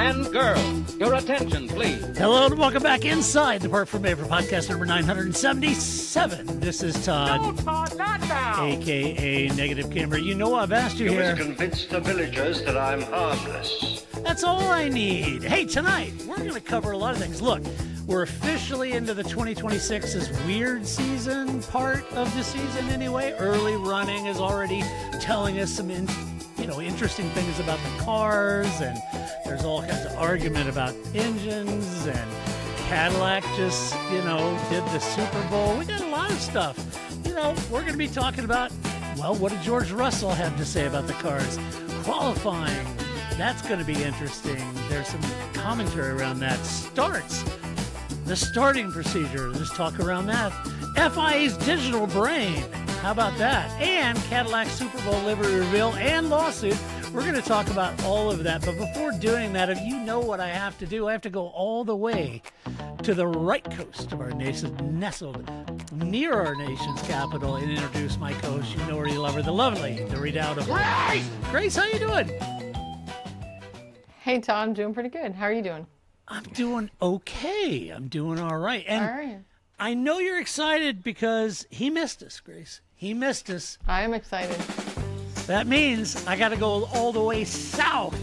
and girls, your attention, please. Hello and welcome back inside the Park from April podcast number 977. This is Todd. No, Todd, not now. A.K.A. Negative Camera. You know I've asked you You here. must convince the villagers that I'm harmless. That's all I need. Hey, tonight we're going to cover a lot of things. Look, we're officially into the 2026's weird season part of the season anyway. Early running is already telling us some interesting things about the cars, and there's all kinds of argument about engines, and Cadillac just, did the Super Bowl. We got a lot of stuff. We're going to be talking about, what did George Russell have to say about the cars? Qualifying, that's going to be interesting. There's some commentary around that. The starting procedure, there's talk around that. FIA's digital brain, how about that? And Cadillac Super Bowl livery reveal and lawsuit. We're going to talk about all of that. But before doing that, if you know what I have to do, I have to go all the way to the right coast of our nation, nestled near our nation's capital, and introduce my co-host. You know her, you love her, the lovely, the redoubtable Grace. Grace, how you doing? Hey, Todd, I'm doing pretty good. How are you doing? I'm doing okay. I'm doing all right. And all right. I know you're excited because he missed us, Grace. He missed us. I am excited. That means I got to go all the way south,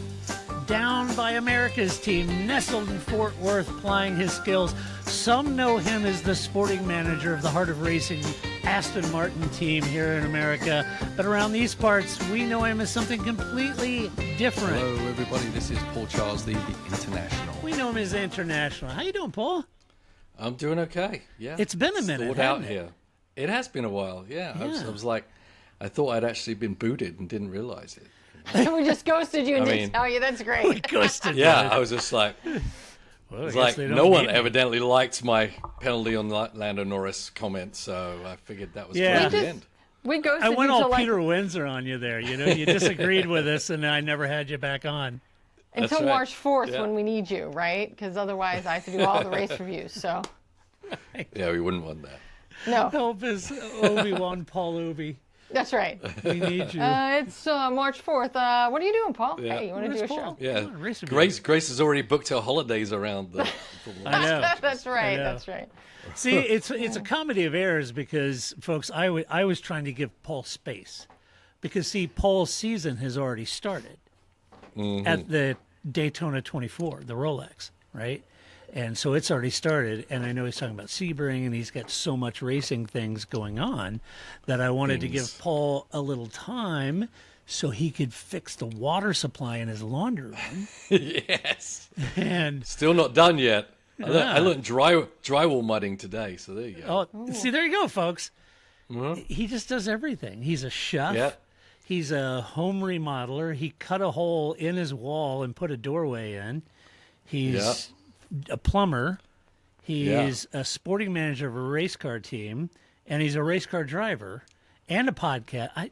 down by America's team, nestled in Fort Worth, plying his skills. Some know him as the sporting manager of the Heart of Racing Aston Martin team here in America. But around these parts, we know him as something completely different. Hello, everybody. This is Paul Charles, the International. We know him as International. How you doing, Paul? I'm doing okay. Yeah. It's been a minute. Stored out here. It has been a while. Yeah. I was like, I thought I'd actually been booted and didn't realize it. We just ghosted you and didn't tell you. That's great. We ghosted. Yeah. I was just like, it's like no one evidently liked my penalty on Lando Norris comment, so I figured that was the end. We ghosted I went you all Peter Windsor on you there. You disagreed with us, and I never had you back on. Until right. March 4th when we need you, right? Because otherwise I have to do all the race reviews. So. Yeah, we wouldn't want that. No. Help us, Obi-Wan Paul Obi. That's right. We need you. It's March 4th. What are you doing, Paul? Yeah. Hey, you want to do a show? Yeah. Grace has already booked her holidays around the I know. That's right. That's right. See, it's a comedy of errors because, folks, I was trying to give Paul space. Because, see, Paul's season has already started at the Daytona 24, the Rolex, right? And so it's already started, and I know he's talking about Sebring, and he's got so much racing things going on that I wanted to give Paul a little time so he could fix the water supply in his laundry room. Yes. And still not done yet. I learned drywall mudding today, so there you go. Oh, see, there you go, folks. He just does everything. He's a chef. Yeah. He's a home remodeler. He cut a hole in his wall and put a doorway in. He's a plumber. He's a sporting manager of a race car team, and he's a race car driver and a podcast.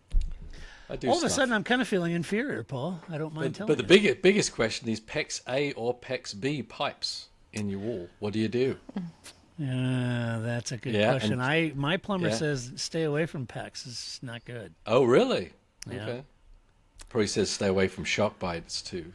All of a sudden, I'm kind of feeling inferior, Paul. I don't mind telling you. But the biggest question is PEX A or PEX B pipes in your wall. What do you do? That's a good question. My plumber says stay away from PEX. It's not good. Oh, really? Yeah. Okay. Probably says stay away from shark bites too.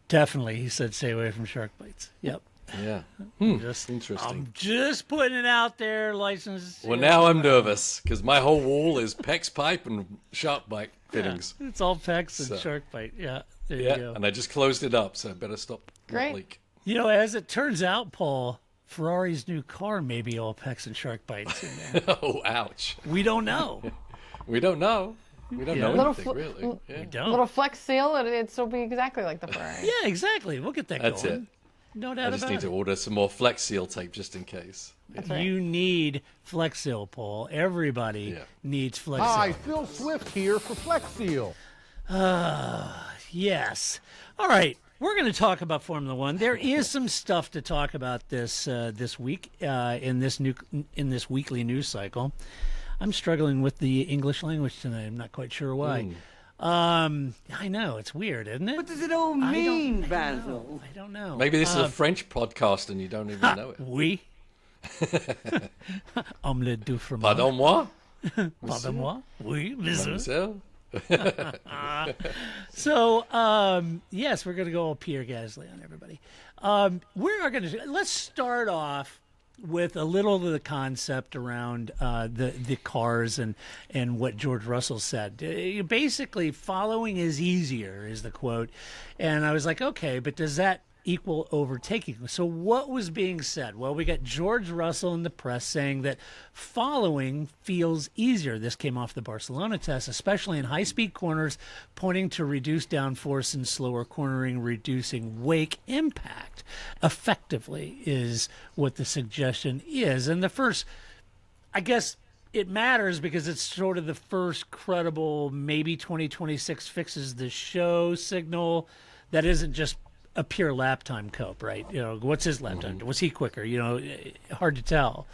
Definitely, he said stay away from shark bites. Yep. Yeah. Interesting. I'm just putting it out there, license. Well, now I'm nervous because my whole wall is PEX pipe and shark bite fittings. Yeah, it's all PEX and shark bite. Yeah. There you go. And I just closed it up, so I better stop that leak. As it turns out, Paul, Ferrari's new car may be all PEX and shark bites in there. Oh, ouch. We don't know. We don't know. We don't know anything, really. We don't. A little flex seal, it'll be exactly like the Ferrari. Yeah, exactly. We'll get that going. That's it. No doubt about it. I just need to order some more Flex Seal tape just in case. That's right. You need Flex Seal, Paul. Everybody needs Flex Seal. Hi, Phil Swift here for Flex Seal. Yes. All right. We're going to talk about Formula One. There is some stuff to talk about this week in this weekly news cycle. I'm struggling with the English language tonight. I'm not quite sure why. I know. It's weird, isn't it? What does it all mean, Basil? I don't know. Maybe this is a French podcast and you don't even know it. Oui. Omelette du fromage. Pardon moi? Pardon moi? Oui, monsieur. Mademoiselle? So, yes, we're going to go all Pierre Gasly on everybody. Let's start off with a little of the concept around the cars and what George Russell said. Basically, following is easier is the quote. And I was like, okay, but does that equal overtaking? So what was being said? Well, we got George Russell in the press saying that following feels easier. This came off the Barcelona test, especially in high-speed corners, pointing to reduced downforce and slower cornering, reducing wake impact effectively is what the suggestion is. And the first, I guess it matters because it's sort of the first credible maybe 2026 fixes the show signal that isn't just a pure lap time cope, right? What's his lap time? Was he quicker? Hard to tell.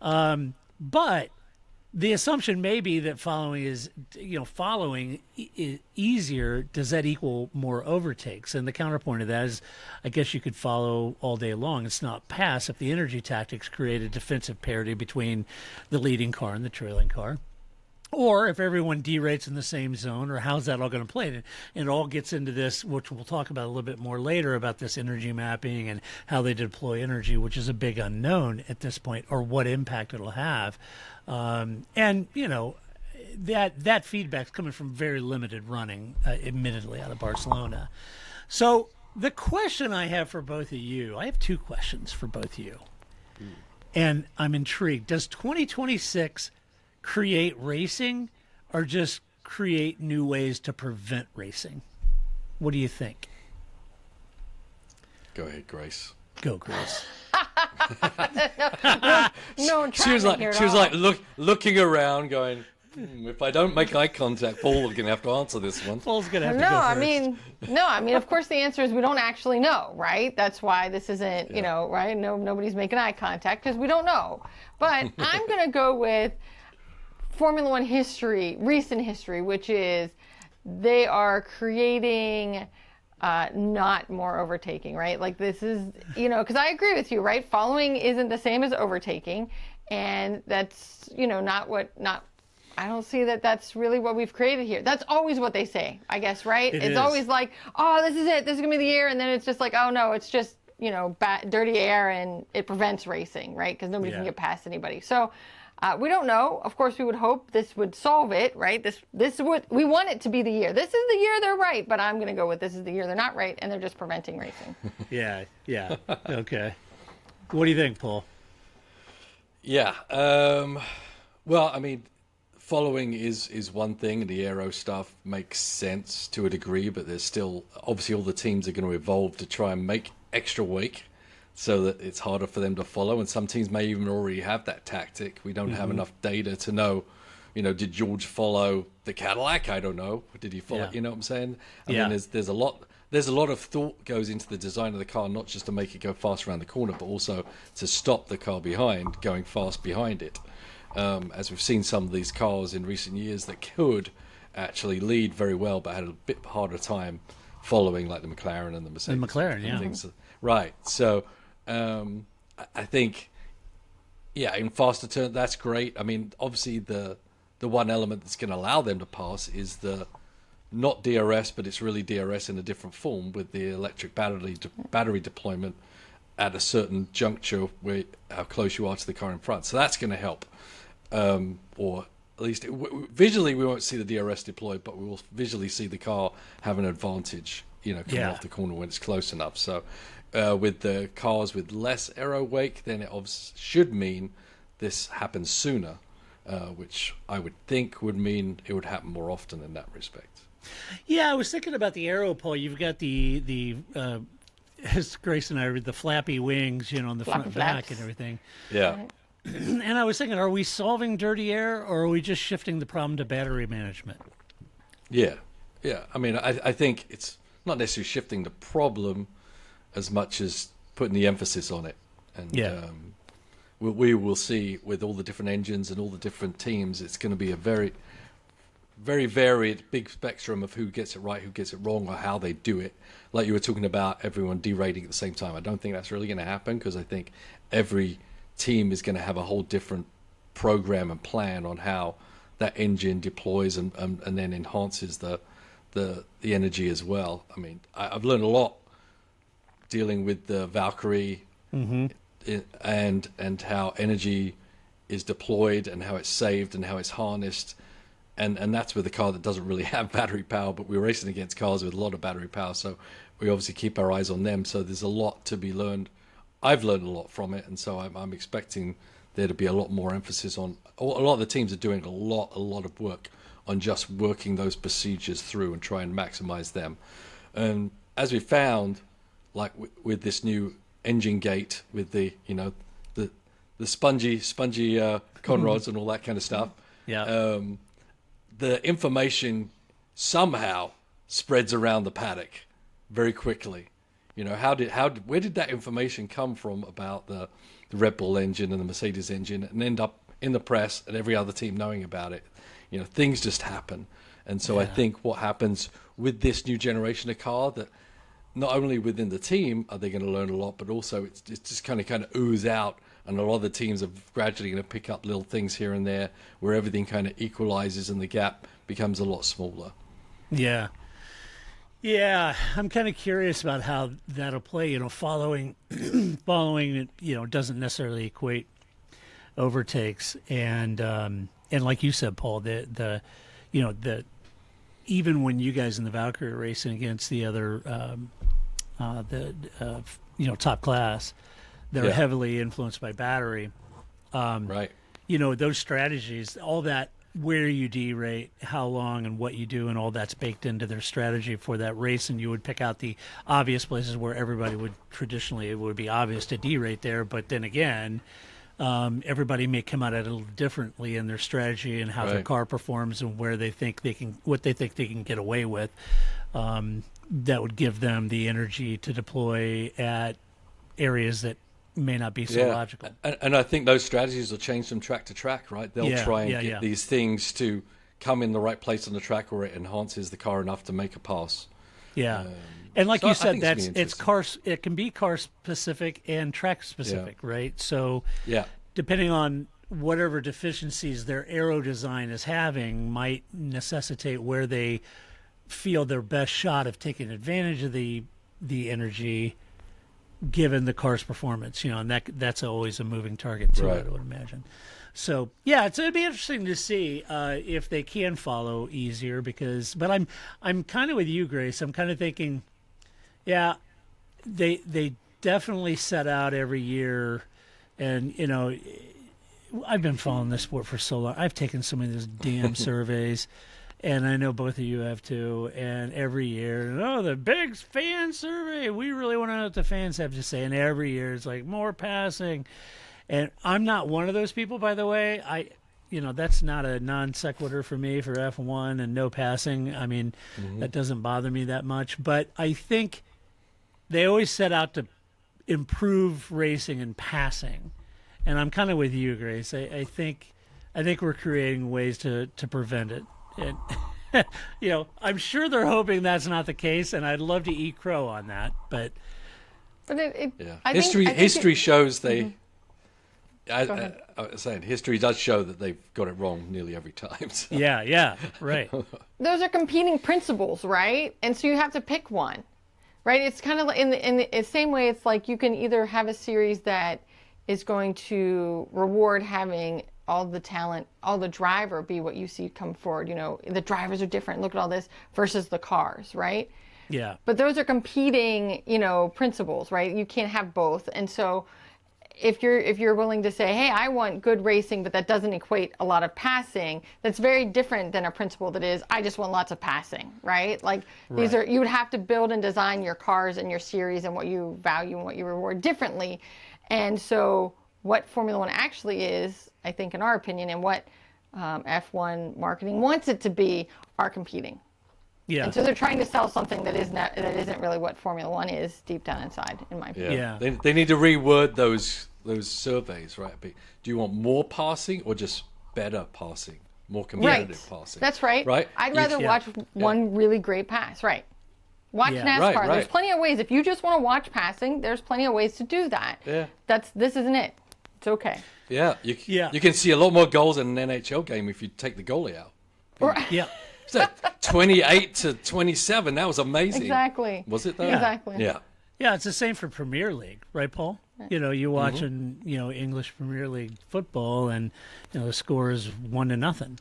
But the assumption may be that following is easier. Does that equal more overtakes? And the counterpoint of that is, I guess you could follow all day long. It's not pass if the energy tactics create a defensive parity between the leading car and the trailing car. Or if everyone derates in the same zone, or how's that all going to play? And it all gets into this, which we'll talk about a little bit more later, about this energy mapping and how they deploy energy, which is a big unknown at this point, or what impact it'll have. That feedback's coming from very limited running, admittedly, out of Barcelona. So the question I have for both of you, I have two questions for both of you. And I'm intrigued. Does 2026 create racing or just create new ways to prevent racing? What do you think? Go ahead, Grace. Go, Grace. No, she was like looking around going, if I don't make eye contact, Paul's going to have to answer this one. Paul's going to have to go first. I mean, of course the answer is we don't actually know, right? That's why this isn't, right? Nobody's making eye contact because we don't know. But I'm going to go with Formula One history, recent history, which is they are creating not more overtaking, right? Like this is, because I agree with you, right? Following isn't the same as overtaking, and that's, I don't see that that's really what we've created here. That's always what they say, I guess, right? It's always like, oh, this is it. This is going to be the year. And then it's just like, oh, no, it's just, dirty air and it prevents racing, right? Because nobody can get past anybody. So we don't know. Of course, we would hope this would solve it, right? This is what we want it to be the year. This is the year they're right, but I'm going to go with this is the year they're not right, and they're just preventing racing. Yeah. Okay. What do you think, Paul? Yeah. Well, I mean, following is one thing, and the aero stuff makes sense to a degree, but there's still, obviously all the teams are going to evolve to try and make extra wake so that it's harder for them to follow, and some teams may even already have that tactic. We don't have enough data to know, did George follow the Cadillac? I don't know. Did he follow, you know what I'm saying? I mean, there's a lot of thought goes into the design of the car, not just to make it go fast around the corner, but also to stop the car behind going fast behind it. As we've seen some of these cars in recent years that could actually lead very well, but had a bit harder time following, like the McLaren and the Mercedes. The McLaren, yeah. Things. Right. So I think, in faster turn, that's great. I mean, obviously the one element that's going to allow them to pass is the not DRS, but it's really DRS in a different form with the electric battery deployment at a certain juncture where how close you are to the car in front. So that's going to help. Or at least visually we won't see the DRS deployed, but we will visually see the car have an advantage, coming off the corner when it's close enough. So with the cars with less aero wake, then it should mean this happens sooner, which I would think would mean it would happen more often in that respect. Yeah, I was thinking about the aero, Paul. You've got the as Grace and I read, the flappy wings, on the front and back and everything. Yeah. And I was thinking, are we solving dirty air, or are we just shifting the problem to battery management? Yeah. I mean, I think it's not necessarily shifting the problem as much as putting the emphasis on it. And we will see with all the different engines and all the different teams, it's going to be a very, very varied, big spectrum of who gets it right, who gets it wrong, or how they do it. Like you were talking about everyone derating at the same time. I don't think that's really going to happen, because I think every team is going to have a whole different program and plan on how that engine deploys and then enhances the energy as well. I mean, I've learned a lot dealing with the Valkyrie and how energy is deployed and how it's saved and how it's harnessed. And that's with a car that doesn't really have battery power, but we're racing against cars with a lot of battery power. So we obviously keep our eyes on them. So there's a lot to be learned. I've learned a lot from it. And so I'm expecting there to be a lot more emphasis on, a lot of the teams are doing a lot of work on just working those procedures through and try and maximize them. And as we found, like with this new engine gate, with the spongy conrods and all that kind of stuff, the information somehow spreads around the paddock very quickly. You know, where did that information come from about the Red Bull engine and the Mercedes engine and end up in the press and every other team knowing about it? You know, things just happen. And so I think what happens with this new generation of car, that not only within the team are they going to learn a lot, but also it's just kind of ooze out, and a lot of the teams are gradually going to pick up little things here and there where everything kind of equalizes and the gap becomes a lot smaller. Yeah. Yeah, I'm kind of curious about how that'll play. You know, following, doesn't necessarily equate overtakes, and like you said, Paul, the even when you guys in the Valkyrie are racing against the other, top class, they're heavily influenced by battery. Right. You know, those strategies, all that, where you derate, how long, and what you do, and all that's baked into their strategy for that race. And you would pick out the obvious places where everybody would traditionally, it would be obvious to derate there. But then again, everybody may come at it a little differently in their strategy and how their car performs and where they think what they think they can get away with. That would give them the energy to deploy at areas that may not be so logical. And I think those strategies will change from track to track, right? They'll try and get these things to come in the right place on the track where it enhances the car enough to make a pass. Yeah. And like you said, it can be car specific and track specific, right? So depending on whatever deficiencies their aero design is having might necessitate where they feel their best shot of taking advantage of the energy given the car's performance, and that's always a moving target too, I would imagine. So it'd be interesting to see if they can follow easier, but I'm kind of with you, Grace. I'm kind of thinking, they definitely set out every year, and I've been following this sport for so long. I've taken so many of those damn surveys. And I know both of you have too. And every year, the big fan survey, we really want to know what the fans have to say. And every year it's like more passing. And I'm not one of those people, by the way. That's not a non sequitur for me for F1 and no passing. I mean, that doesn't bother me that much. But I think they always set out to improve racing and passing. And I'm kind of with you, Grace. I think we're creating ways to prevent it. And I'm sure they're hoping that's not the case, and I'd love to eat crow on that. But history shows they. I was saying history does show that they've got it wrong nearly every time. So. Yeah, right. Those are competing principles, right? And so you have to pick one, right? It's kind of in the same way. It's like you can either have a series that is going to reward having all the talent, all the driver be what you see come forward. The drivers are different. Look at all this versus the cars, right? Yeah. But those are competing, principles, right? You can't have both. And so if you're willing to say, hey, I want good racing, but that doesn't equate a lot of passing, that's very different than a principle that is, I just want lots of passing, right? Like these are, you would have to build and design your cars and your series and what you value and what you reward differently. And so what Formula One actually is, I think, in our opinion, and what F1 marketing wants it to be, are competing. Yeah. And so they're trying to sell something that isn't really what Formula One is deep down inside, in my opinion. Yeah. They need to reword those surveys, right? Do you want more passing or just better passing, more competitive passing? That's right. Right. I'd rather watch one really great pass. Right. Watch NASCAR. Right. There's plenty of ways. If you just want to watch passing, there's plenty of ways to do that. Yeah. This isn't it. It's okay. Yeah, you can see a lot more goals in an NHL game if you take the goalie out. Right. Yeah. So 28 to 27, that was amazing. Exactly. Was it though? Yeah. Exactly. Yeah. Yeah, it's the same for Premier League, right, Paul? You know, you watching, English Premier League football, and the score is 1-0.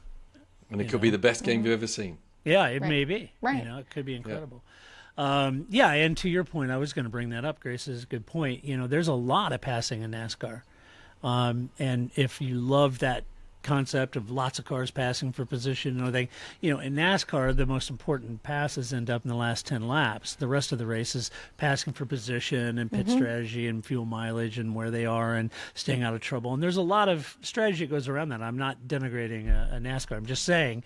And it could be the best game you've ever seen. Yeah, it may be. Right. It could be incredible. Yeah, and to your point, I was going to bring that up, Grace. Is a good point. There's a lot of passing in NASCAR, and if you love that concept of lots of cars passing for position, in NASCAR, the most important passes end up in the last 10 laps. The rest of the race is passing for position and pit strategy and fuel mileage and where they are and staying out of trouble. And there's a lot of strategy that goes around that. I'm not denigrating a NASCAR. I'm just saying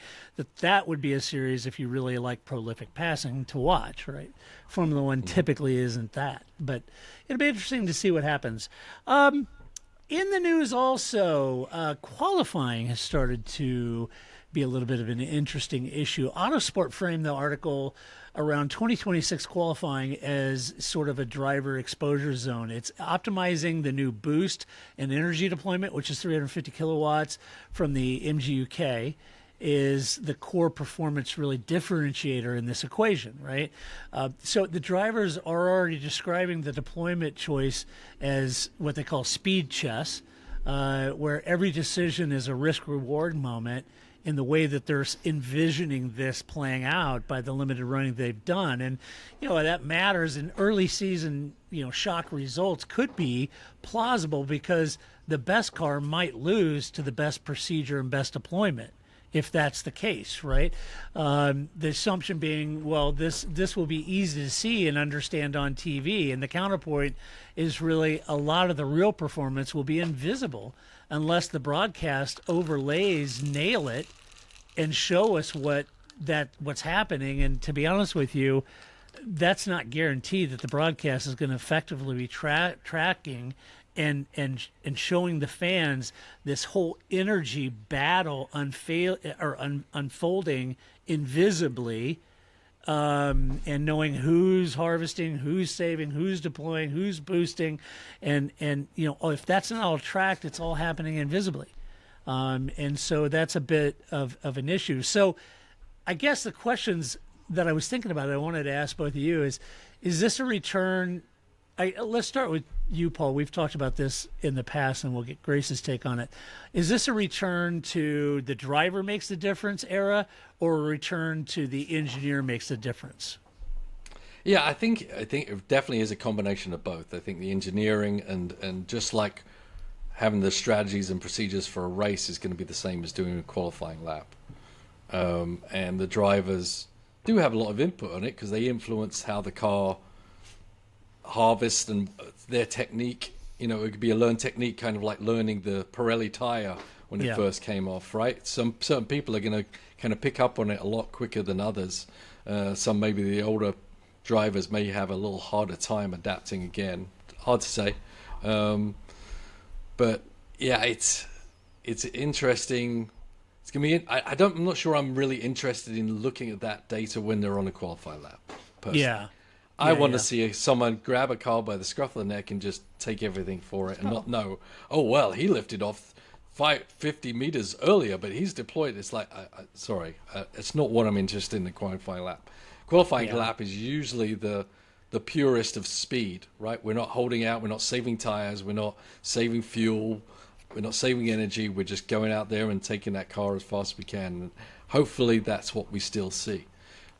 that would be a series, if you really like prolific passing, to watch, right? Formula One typically isn't that. But it'll be interesting to see what happens. In the news also, qualifying has started to be a little bit of an interesting issue. Autosport framed the article around 2026 qualifying as sort of a driver exposure zone. It's optimizing the new boost and energy deployment, which is 350 kilowatts from the MGUK, is the core performance really differentiator in this equation, right? So the drivers are already describing the deployment choice as what they call speed chess, where every decision is a risk-reward moment in the way that they're envisioning this playing out by the limited running they've done. And, that matters in early season, shock results could be plausible because the best car might lose to the best procedure and best deployment, if that's the case, right? The assumption being, well, this will be easy to see and understand on TV. And the counterpoint is really a lot of the real performance will be invisible unless the broadcast overlays nail it and show us what's happening. And to be honest with you, that's not guaranteed that the broadcast is going to effectively be tracking and showing the fans this whole energy battle unfolding invisibly, and knowing who's harvesting, who's saving, who's deploying, who's boosting, and if that's not all tracked, it's all happening invisibly, and so that's a bit of an issue. So, I guess the questions that I was thinking about, I wanted to ask both of you is this a return? Let's start with you, Paul. We've talked about this in the past, and we'll get Grace's take on it. Is this a return to the driver makes the difference era, or a return to the engineer makes the difference? Yeah, I think it definitely is a combination of both. I think the engineering and just like having the strategies and procedures for a race is going to be the same as doing a qualifying lap. And the drivers do have a lot of input on it because they influence how the car harvest and their technique. It could be a learned technique, kind of like learning the Pirelli tire when it first came off, right? Some certain people are going to kind of pick up on it a lot quicker than others. Some, maybe the older drivers, may have a little harder time adapting again. Hard to say. But yeah, it's interesting. It's gonna be. I'm not sure I'm really interested in looking at that data when they're on a qualifying lap. Personally. Yeah. I want to see someone grab a car by the scruff of the neck and just take everything for it and not know, oh, well, he lifted off 50 meters earlier, but he's deployed. It's like, sorry, it's not what I'm interested in the qualifying lap. Qualifying lap is usually the purest of speed, right? We're not holding out. We're not saving tires. We're not saving fuel. We're not saving energy. We're just going out there and taking that car as fast as we can. And hopefully that's what we still see.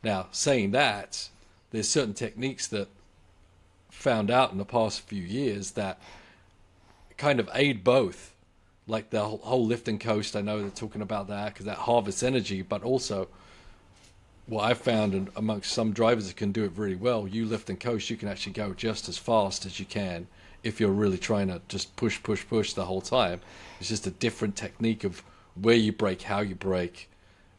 Now, saying that, there's certain techniques that found out in the past few years that kind of aid both, like the whole lift and coast. I know they're talking about that because that harvests energy, but also what I've found amongst some drivers that can do it really well, you lift and coast, you can actually go just as fast as you can if you're really trying to just push the whole time. It's just a different technique of where you brake, how you brake,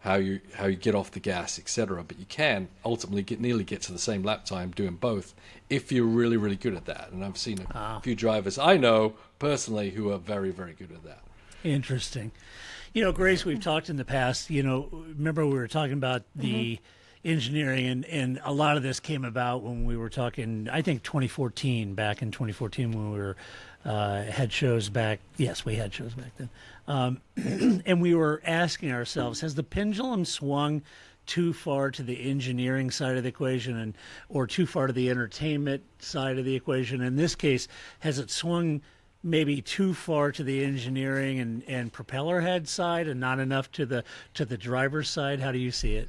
how you get off the gas, etc. But you can ultimately nearly get to the same lap time doing both if you're really, really good at that. And I've seen a few drivers I know personally who are very, very good at that. Interesting. Grace, we've talked in the past, remember we were talking about the engineering, and a lot of this came about when we were talking, I think 2014, back in 2014 when we were had shows back. Yes, we had shows back then. And we were asking ourselves, has the pendulum swung too far to the engineering side of the equation or too far to the entertainment side of the equation? In this case, has it swung maybe too far to the engineering and propeller head side and not enough to the driver's side? How do you see it?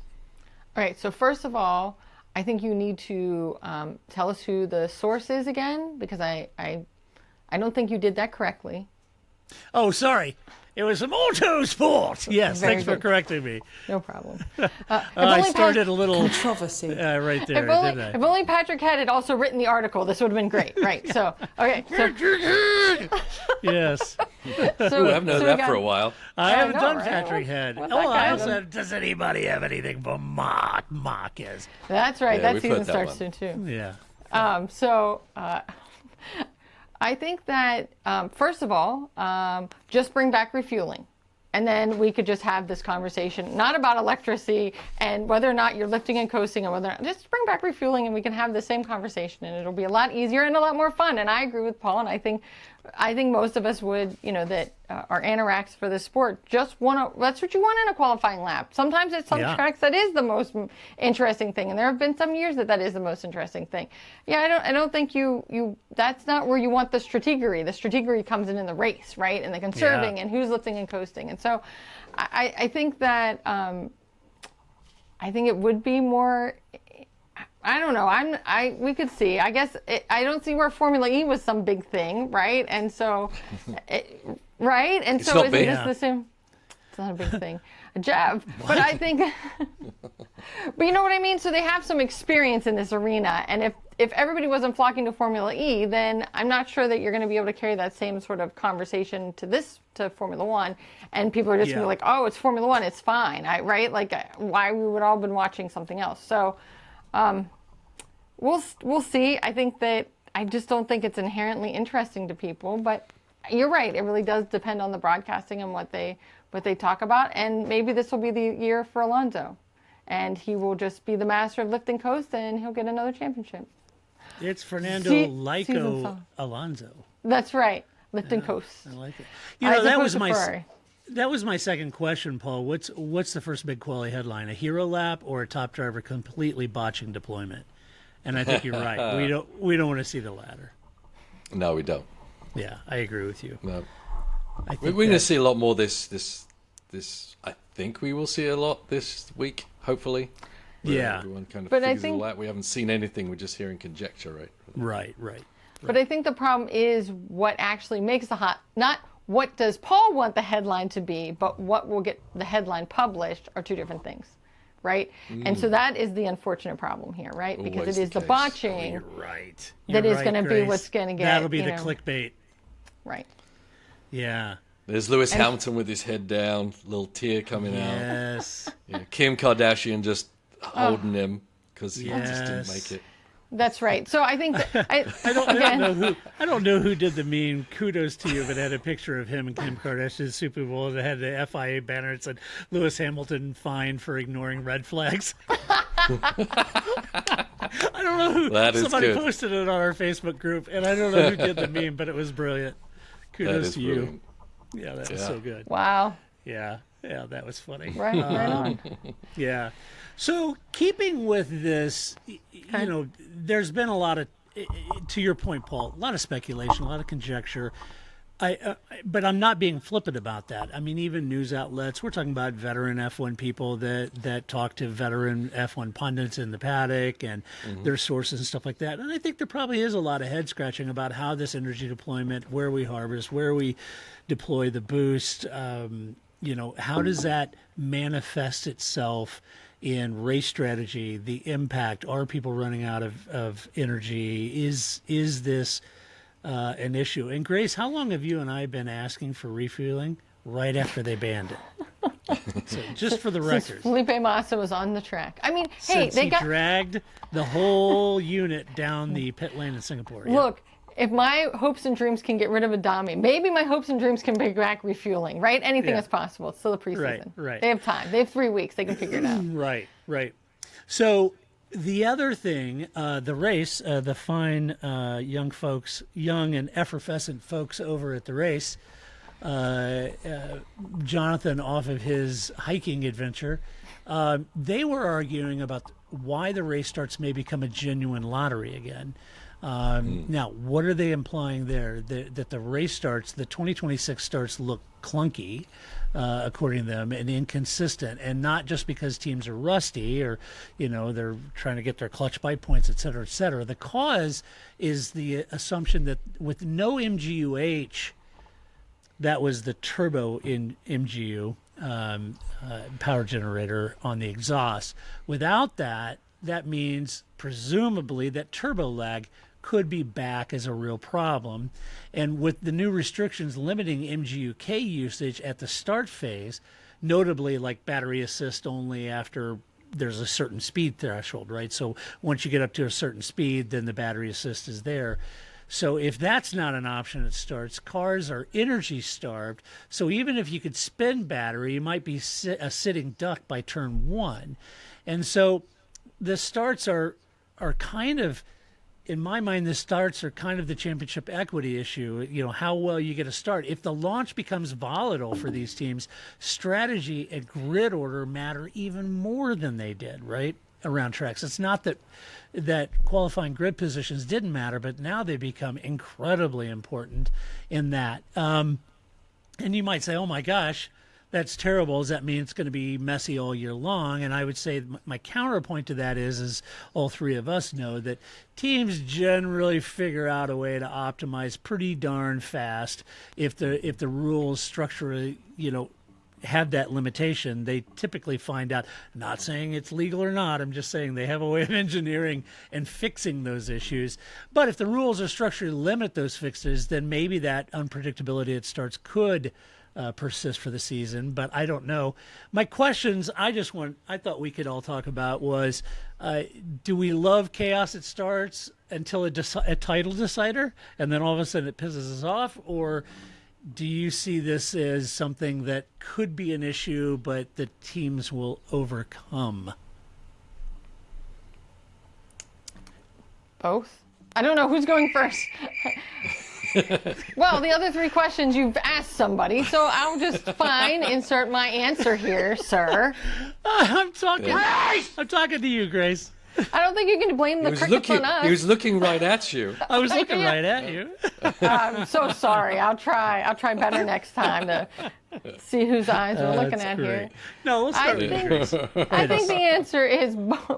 All right, so first of all, I think you need to tell us who the source is again, because I don't think you did that correctly. Oh, sorry. It was a motorsport. Yes, Very thanks good. for correcting me. No problem. I started a little Controversy. right there, didn't I? If only Patrick had also written the article, this would have been great, right? So, okay. So, Yes. so, I haven't heard so we that got- for a while. I haven't know, done right? Patrick Head. What's Oh, that guy I also doing? have, does anybody have anything for Mark is? That's right. Yeah, that we've season heard that starts one. soon too. Yeah. So I think that first of all, just bring back refueling. And then we could just have this conversation, not about electricity and whether or not you're lifting and coasting and whether or not, just bring back refueling and we can have the same conversation and it'll be a lot easier and a lot more fun. And I agree with Paul, and I think most of us would, that are anoraks for this sport just want to, that's what you want in a qualifying lap. Sometimes at some Yeah. tracks that is the most interesting thing. And there have been some years that is the most interesting thing. Yeah, I don't think you that's not where you want the strategery. The strategery comes in the race, right? And the conserving and who's lifting and coasting. And so I think that, I think it would be more, I don't know. We could see. I guess I don't see where Formula E was some big thing, right? And so, right? And It's so not is big. this the same? It's not a big thing, Jeff. But I think, but you know what I mean. So they have some experience in this arena, and if everybody wasn't flocking to Formula E, then I'm not sure that you're going to be able to carry that same sort of conversation to Formula One, and people are just going to be like, oh, it's Formula One, it's fine, right? Like why we would all been watching something else. So. We'll see. I think that I just don't think it's inherently interesting to people, but you're right. It really does depend on the broadcasting and what they talk about. And maybe this will be the year for Alonso, and he will just be the master of lift and coast, and he'll get another championship. It's Fernando season Lyco song. Alonso. That's right. Lift and coast. I like it. You know, As that opposed was to my Ferrari. that was my second question, Paul. What's the first big quali headline? A hero lap or a top driver completely botching deployment? And I think you're right. We don't want to see the latter. No, we don't. Yeah, I agree with you. No. I We're think going to that- see a lot more this. I think we will see a lot this week, hopefully. Where Yeah. Everyone kind of But I figures think- it all out. We haven't seen anything. We're just hearing conjecture, right? Right. But I think the problem is what actually makes not what does Paul want the headline to be, but what will get the headline published are two different things, right? And so that is the unfortunate problem here, right? Because Always it is the the case. botching, You're right. That You're is gonna be Grace. what's gonna get, That'll be you the know. clickbait. right? Yeah. There's Lewis Hamilton with his head down, little tear coming out. Yes. Yeah, Kim Kardashian just holding him because he just didn't Yes. make it. That's right. So I think that, I don't know who did the meme. Kudos to you, but it had a picture of him and Kim Kardashian's Super Bowl. It had the FIA banner. It said Lewis Hamilton fined for ignoring red flags. I don't know who. That is Somebody good. posted it on our Facebook group, and I don't know who did the meme, but it was brilliant. That Kudos is to you. brilliant. Yeah, that was Yeah. so good. wow, Yeah, that was funny. right on. Yeah. So keeping with this, you know, there's been a lot of, to your point, Paul, a lot of speculation, a lot of conjecture. But I'm not being flippant about that. I mean, even news outlets, we're talking about veteran F1 people that talk to veteran F1 pundits in the paddock and their sources and stuff like that. And I think there probably is a lot of head scratching about how this energy deployment, where we harvest, where we deploy the boost, you know, how does that manifest itself in race strategy, the impact? Are people running out of energy? Is this an issue? And Grace, how long have you and I been asking for refueling? Right after they banned it. So just for the Since record, Felipe Massa was on the track. I mean, hey, since they he got dragged the whole unit down the pit lane in Singapore. Yeah. look. If my hopes and dreams can get rid of Adami, maybe my hopes and dreams can bring back refueling, right? Anything Yeah. is possible. It's still a preseason. Right. They have time. They have 3 weeks. They can figure it out. Right. So the other thing, the race, the fine young and effervescent folks over at the race, Jonathan off of his hiking adventure, they were arguing about why the race starts may become a genuine lottery again. Now, what are they implying there? That the race starts, the 2026 starts look clunky, according to them, and inconsistent, and not just because teams are rusty or, they're trying to get their clutch bite points, et cetera, et cetera. The cause is the assumption that with no MGUH, that was the turbo in MGU, power generator on the exhaust. Without that, that means presumably that turbo lag could be back as a real problem. And with the new restrictions limiting MGU-K usage at the start phase, notably like battery assist only after there's a certain speed threshold, right? So once you get up to a certain speed, then the battery assist is there. So if that's not an option at starts, cars are energy starved. So even if you could spin battery, you might be a sitting duck by turn 1. And so the starts are kind of, in my mind, the starts are kind of the championship equity issue, how well you get a start. If the launch becomes volatile for these teams, strategy and grid order matter even more than they did, right, around tracks. It's not that qualifying grid positions didn't matter, but now they become incredibly important in that. And you might say, oh my gosh, that's terrible. Does that mean it's going to be messy all year long? And I would say my counterpoint to that is all three of us know that teams generally figure out a way to optimize pretty darn fast if the rules structurally, have that limitation. They typically find out, not saying it's legal or not, I'm just saying they have a way of engineering and fixing those issues. But if the rules are structurally limit those fixes, then maybe that unpredictability at starts could persist for the season, but I don't know. My questions I thought we could all talk about was, do we love chaos at starts until a title decider, and then all of a sudden it pisses us off, or do you see this as something that could be an issue, but the teams will overcome? Both. I don't know who's going first. Well, the other three questions you've asked somebody, so I'll just insert my answer here, sir. I'm talking to you, Grace. I don't think you can blame the crickets on us. He was looking right at you. I was looking right at you. I'm so sorry. I'll try better next time to see whose eyes we're looking at great. here. No, let's start with Grace. I think the answer is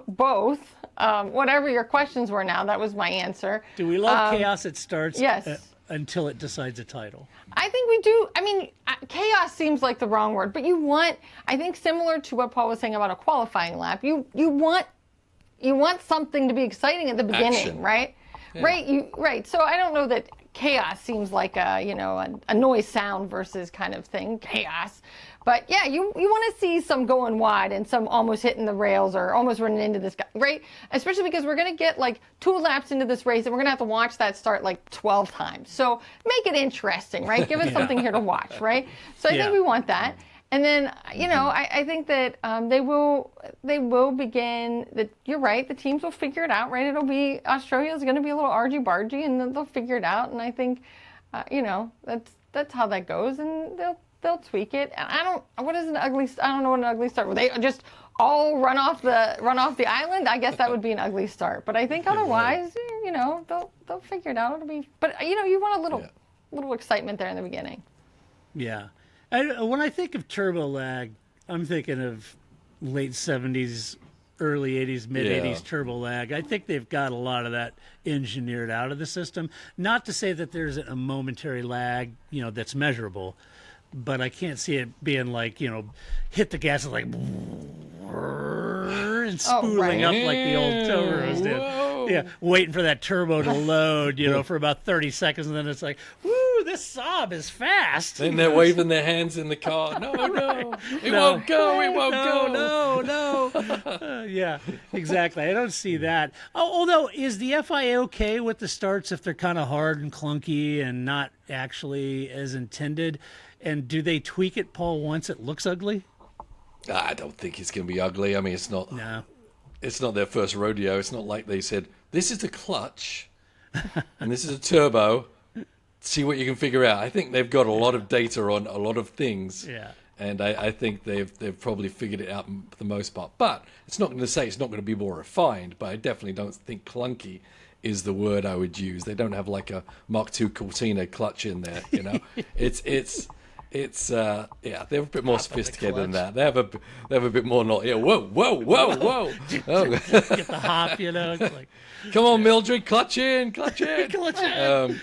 both. Whatever your questions were now, that was my answer. Do we love chaos at starts? Yes. Until it decides a title. I think we do. I mean, chaos seems like the wrong word, but I think similar to what Paul was saying about a qualifying lap, you want something to be exciting at the beginning, Action. right? Yeah. Right. So I don't know that chaos seems like a noise sound versus kind of thing, chaos. But yeah, you want to see some going wide and some almost hitting the rails or almost running into this guy, right? Especially because we're going to get like 2 laps into this race and we're going to have to watch that start like 12 times. So make it interesting, right? Give us something here to watch, right? So I think we want that. And then, I think that they will begin, that you're right, the teams will figure it out, right? Australia's going to be a little argy-bargy and then they'll figure it out. And I think, that's how that goes, and they'll tweak it. And I don't know what an ugly start. Will they just all run off the island? I guess that would be an ugly start. But I think otherwise, they'll figure it out. It'll be, but you want a little excitement there in the beginning. Yeah. When I think of turbo lag, I'm thinking of late 70s, early 80s, mid 80s turbo lag. I think they've got a lot of that engineered out of the system. Not to say that there's a momentary lag, that's measurable, but I can't see it being like, hit the gas and like and spooling up like the old Toros did. Yeah, waiting for that turbo to load, for about 30 seconds, and then it's like, woo, this Saab is fast. Then they're waving their hands in the car. No, it won't go. No. Yeah, exactly. I don't see that. Although, is the FIA okay with the starts if they're kind of hard and clunky and not actually as intended? And do they tweak it, Paul, once it looks ugly? I don't think it's going to be ugly. I mean, it's not. No. it's not their first rodeo. It's not like they said, this is a clutch and this is a turbo. See what you can figure out. I think they've got a lot of data on a lot of things. Yeah. And I think they've probably figured it out for the most part. But it's not going to say it's not going to be more refined, but I definitely don't think clunky is the word I would use. They don't have like a Mark II Cortina clutch in there, you know. Yeah, they're a bit more sophisticated than that. They have a bit more not. Yeah, whoa. Oh. Get the hop, you know. It's like, Come on, Mildred, clutch in. clutch in.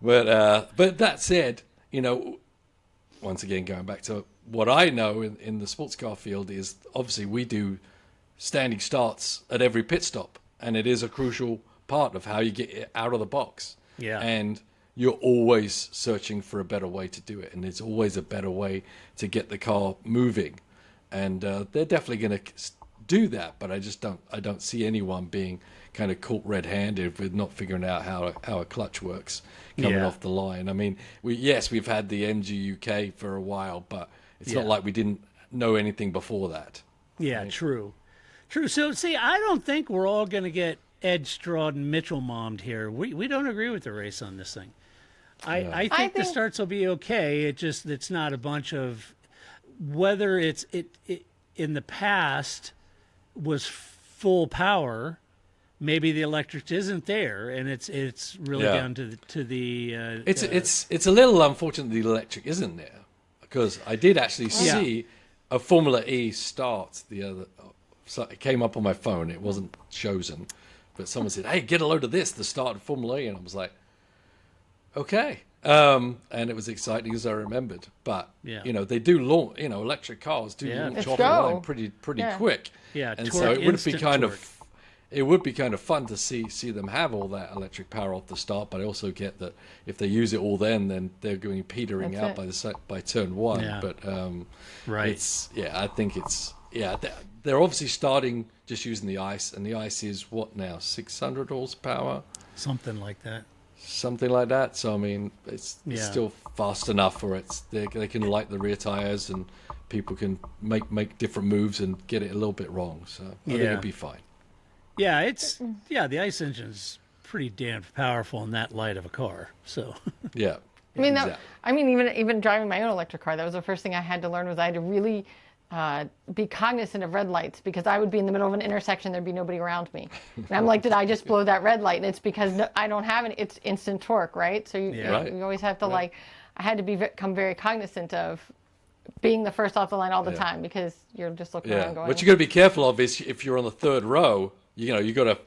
But that said, you know, once again going back to what I know in the sports car field is obviously we do standing starts at every pit stop, and it is a crucial part of how you get it out of the box. Yeah. And you're always searching for a better way to do it, and there's always a better way to get the car moving, and they're definitely going to do that. But I don't see anyone being kind of caught red-handed with not figuring out how a clutch works coming off the line. I mean, we've had the MG UK for a while, but it's not like we didn't know anything before that. Yeah, right? True. So, see, I don't think we're all going to get Ed Stroud and Mitchell mommed here. We don't agree with the race on this thing. I think the starts will be okay. It's not a bunch of whether it in the past was full power. Maybe the electric isn't there, and it's really down to the. It's a little unfortunate the electric isn't there, because I did actually see a Formula E start the other. So it came up on my phone. It wasn't chosen, but someone said, "Hey, get a load of this." The start of Formula E, and I was like, "Okay." And it was exciting as I remembered. But you know, they do launch. You know, electric cars do launch off the line pretty quick. Yeah, and so it would be kind of. It would be kind of fun to see them have all that electric power off the start, but I also get that if they use it all then they're going to be petering out by turn one. Yeah. But right. I think they're obviously starting just using the ICE, and the ICE is what now, 600 horsepower? Something like that. Something like that. So I mean, it's still fast enough for it. They can light the rear tires, and people can make different moves and get it a little bit wrong. So I think it'll be fine. Yeah, the ICE engine's pretty damn powerful in that light of a car. So yeah. I mean, even driving my own electric car, that was the first thing I had to learn. Was I had to really be cognizant of red lights, because I would be in the middle of an intersection, there'd be nobody around me, and I'm like, did I just blow that red light? And it's because I don't have it. It's instant torque, right? So you always have to I had to become very cognizant of being the first off the line all the time, because you're just looking around going. What you got to be careful of is if you're on the third row, you got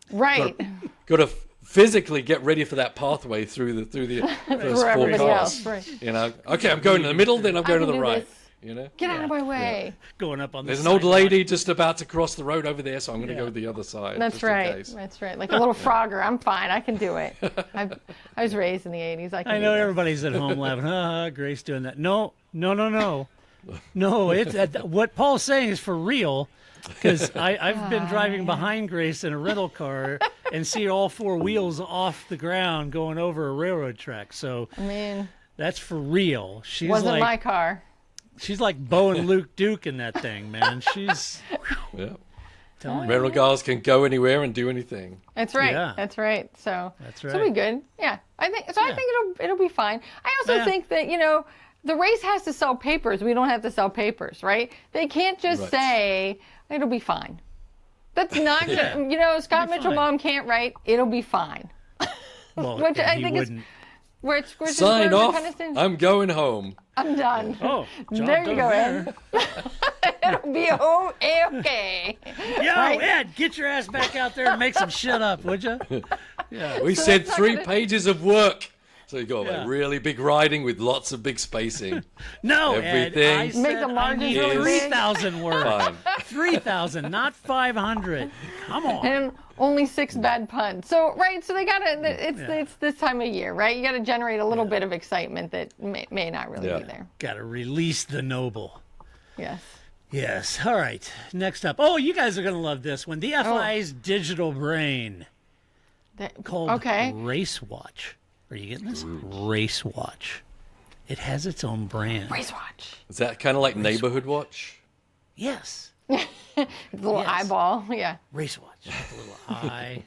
to physically get ready for that pathway through the first four cars. Right. You know, okay, I'm going to the middle, then I'm going to the right. This. You know, get out of my way. Going up on there's an old lady just about to cross the road over there, so I'm going to go the other side. That's right. That's right. Like a little Frogger. I'm fine. I can do it. I was raised in the 80s. I know everybody's at home laughing. Grace doing that. No. No, it's what Paul's saying is for real, because I've been driving behind Grace in a rental car and see all four wheels off the ground going over a railroad track. So I mean, that's for real. She's wasn't my car. She's like Bo and Luke Duke in that thing, man. She's rental cars can go anywhere and do anything. That's right. Yeah. That's right. So that's right. So it'll be good. Yeah, I think so. I think it'll be fine. I also think that the race has to sell papers. We don't have to sell papers, right? They can't just say it'll be fine. That's not Scott Mitchell mom can't write it'll be fine. Well, which I think wouldn't. Sign off. I'm going home. I'm done. Oh, there you go, Ed. It'll be okay. Yo, Ed, get your ass back out there and make some shit up, would you? Yeah. We said 3 pages of work. So you got really big writing with lots of big spacing. No, everything. Ed, I said make the margins really big. 3,000 words. 3,000, not 500. Come on. And only 6 bad puns. So they gotta. It's this time of year, right? You gotta generate a little bit of excitement that may not really be there. Gotta release the noble. Yes. Yes. All right. Next up. Oh, you guys are gonna love this one. The FI's digital brain. Called Race Watch. Are you getting this? Race Watch. It has its own brand. Race Watch. Is that kind of like Neighborhood Watch? Yes. The little Yes. eyeball. Yeah. Race watch. With a little eye.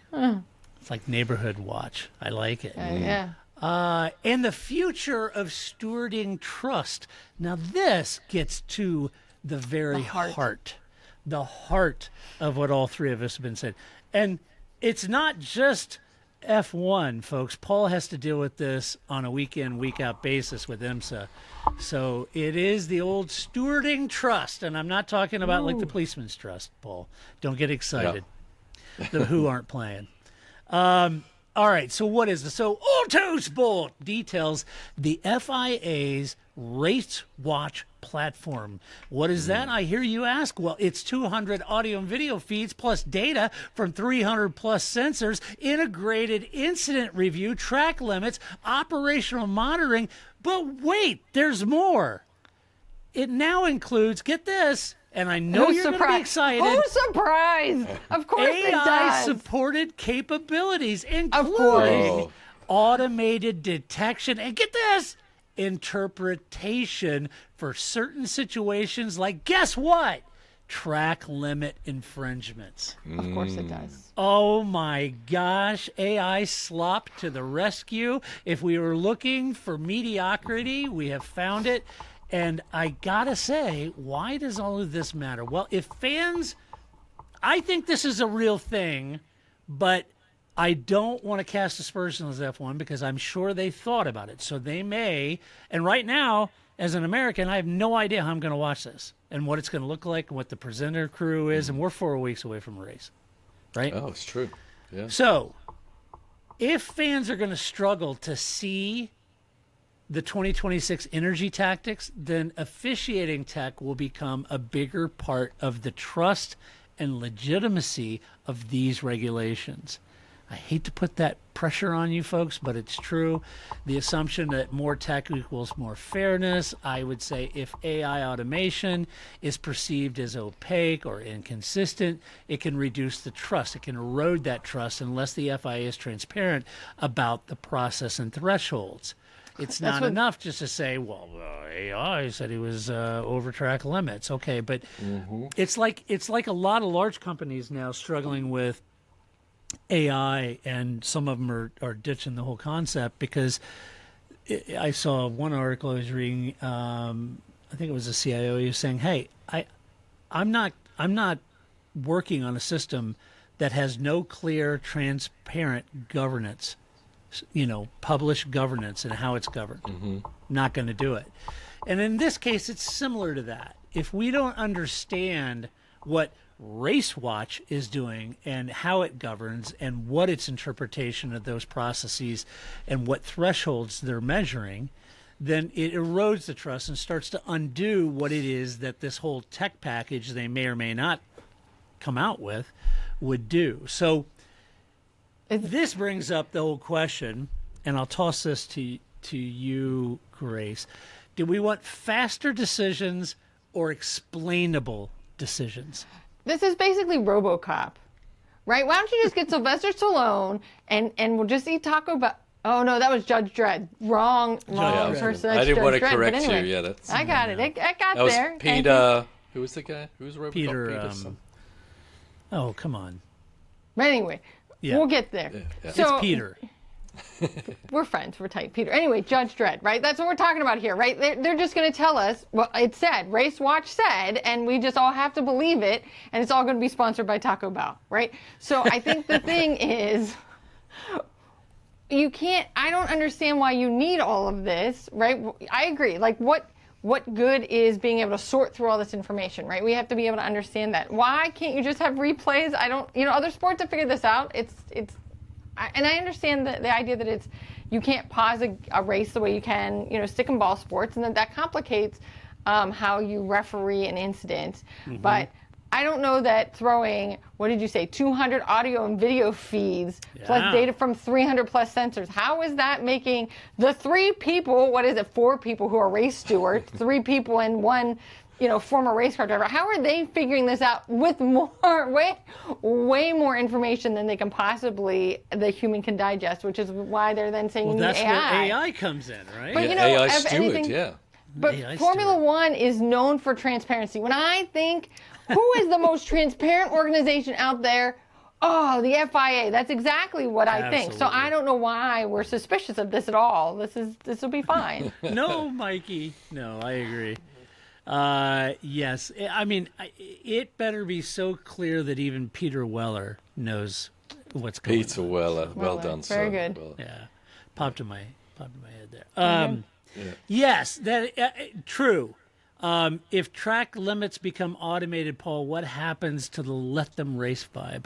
It's like neighborhood watch. I like it. Yeah. And the future of stewarding trust. Now, this gets to the very heart of what all three of us have been saying. And it's not just F1, folks. Paul has to deal with this on a week in, week out basis with IMSA. So it is the old stewarding trust. And I'm not talking about like the policeman's trust, Paul. Don't get excited. The who aren't playing. All right, so what is this? So Autosport details the FIA's Race Watch platform. What is that, I hear you ask? Well, it's 200 audio and video feeds plus data from 300 plus sensors, integrated incident review, track limits, operational monitoring. But wait, there's more. It now includes, get this, and I know you're going to be excited. Who's surprised? Of course it does. AI-supported capabilities, including automated detection, and get this, interpretation for certain situations like, guess what? Track limit infringements. Of course it does. Oh my gosh, AI slop to the rescue. If we were looking for mediocrity, we have found it. And I gotta say, why does all of this matter? Well, if fans, I think this is a real thing, but I don't want to cast aspersions on F1 because I'm sure they thought about it. So they may, and right now, as an American, I have no idea how I'm going to watch this and what it's going to look like and what the presenter crew is, and we're 4 weeks away from a race, right? Oh, it's true. Yeah. So if fans are going to struggle to see the 2026 energy tactics, then officiating tech will become a bigger part of the trust and legitimacy of these regulations. I hate to put that pressure on you folks, but it's true. The assumption that more tech equals more fairness. I would say if AI automation is perceived as opaque or inconsistent, it can reduce the trust. It can erode that trust unless the FIA is transparent about the process and thresholds. It's not enough just to say, well, AI said he was over track limits. Okay, but it's like a lot of large companies now struggling with AI, and some of them are ditching the whole concept because I saw one article I was reading. I think it was a CIO. He was saying, "Hey, I'm not working on a system that has no clear, transparent governance. Published governance and how it's governed. Not going to do it." And in this case, it's similar to that. If we don't understand what Race Watch is doing and how it governs and what its interpretation of those processes and what thresholds they're measuring, then it erodes the trust and starts to undo what it is that this whole tech package they may or may not come out with would do. So this brings up the whole question, and I'll toss this to you, Grace. Do we want faster decisions or explainable decisions? This is basically RoboCop, right? Why don't you just get Sylvester Stallone and we'll just eat Taco Bell? Oh no, that was Judge Dredd. Wrong person. I didn't want to Judge Dredd, correct but anyway, you. Yeah, that's. I got it. It got that there. was Peter. Who was the guy? Who was RoboCop? Peter. Oh, come on. But anyway, we'll get there. Yeah. So, It's Peter. We're friends. We're tight. Peter. Anyway, Judge Dredd, right? That's what we're talking about here, right? They're just going to tell us, well, it said, Race Watch said, and we just all have to believe it, and it's all going to be sponsored by Taco Bell, right? So I think the thing is, I don't understand why you need all of this, right? I agree. Like, what good is being able to sort through all this information, right? We have to be able to understand that. Why can't you just have replays? Other sports have figured this out. And I understand the idea that you can't pause a race the way you can, stick and ball sports, and that complicates how you referee an incident. But I don't know that throwing, what did you say, 200 audio and video feeds plus data from 300 plus sensors, how is that making the 4 people who are race stewards, 3 people and 1 former race car driver, how are they figuring this out with way more information than the human can digest, which is why they're then saying you need that's AI. where AI comes in, right? But, AI steward, yeah. But AI Formula One is known for transparency. When I think who is the most transparent organization out there? Oh, the FIA. That's exactly what I think. So I don't know why we're suspicious of this at all. This will be fine. No, Mikey. No, I agree. Yes. I mean, it better be so clear that even Peter Weller knows what's going on. Peter Weller. Well done, sir. Very good. Well, Yeah. Popped in my head there. Yes, that true. If track limits become automated, Paul, what happens to the let them race vibe?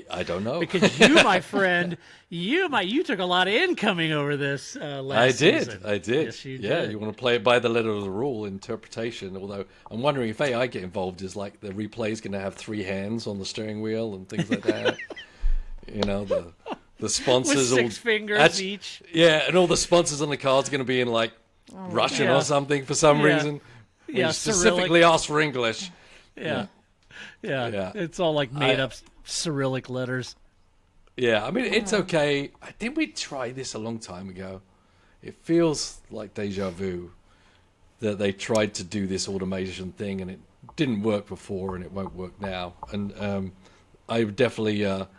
I don't know. Because you, my friend, you took a lot of incoming over this last season. I did. Yes, you Yeah, did. you want to play it by the letter of the rule, interpretation. Although I'm wondering if AI get involved, is like the replay is going to have 3 hands on the steering wheel and things like that. You know, the sponsors With 6 fingers each. Yeah, and all the sponsors on the cards are going to be in like Russian Yeah. or something for some Yeah. reason. Yeah, You specifically asked for English. Yeah. Yeah. It's all like made up Cyrillic letters. Yeah, I mean, it's okay. Didn't we try this a long time ago? It feels like deja vu that they tried to do this automation thing and it didn't work before and it won't work now. And I would definitely I don't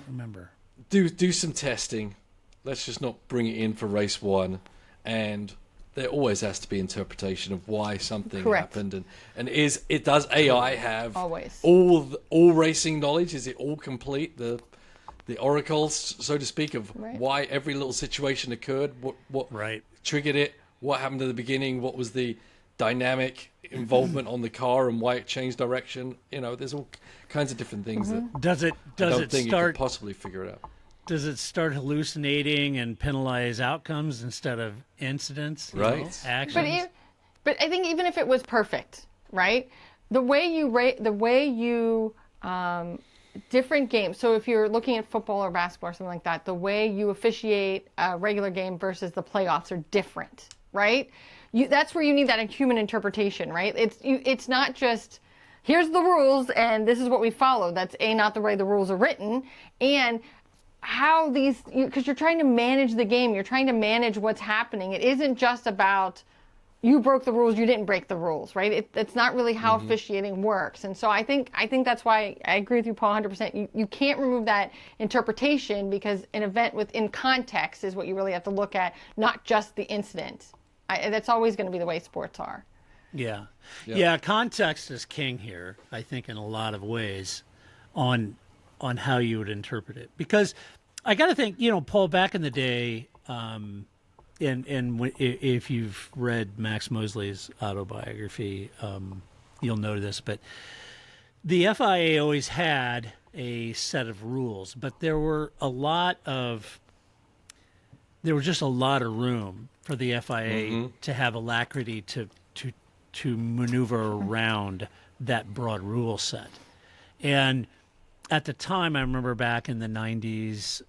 remember. do some testing. Let's just not bring it in for race 1. And there always has to be interpretation of why something Correct. happened. And does AI have Always. all racing knowledge? Is it all complete? The oracles, so to speak, of Right. why every little situation occurred, what Right. triggered it, what happened at the beginning, what was the dynamic involvement on the car, and why it changed direction. You know, there's all kinds of different things that Does it I don't think you start could possibly figure it out. does it start hallucinating and penalize outcomes instead of incidents? you Right. know, actions? But I think even if it was perfect, right? The way you different games. So if you're looking at football or basketball or something like that, the way you officiate a regular game versus the playoffs are different, right? That's where you need that human interpretation, right? It's not just here's the rules and this is what we follow. That's not the way the rules are written, and how these, because you're trying to manage the game, you're trying to manage what's happening. It isn't just about you broke the rules, you didn't break the rules, right? It's not really how officiating works. And so I think that's why I agree with you, Paul, 100%. You can't remove that interpretation, because an event within context is what you really have to look at, not just the incident. That's always going to be the way sports are. Yeah. Yeah, context is king here, I think, in a lot of ways on how you would interpret it. Because I got to think, Paul, back in the day, if you've read Max Mosley's autobiography, you'll know this, but the FIA always had a set of rules, but there was just a lot of room for the FIA to have alacrity to maneuver around that broad rule set. And at the time, I remember back in the 90s,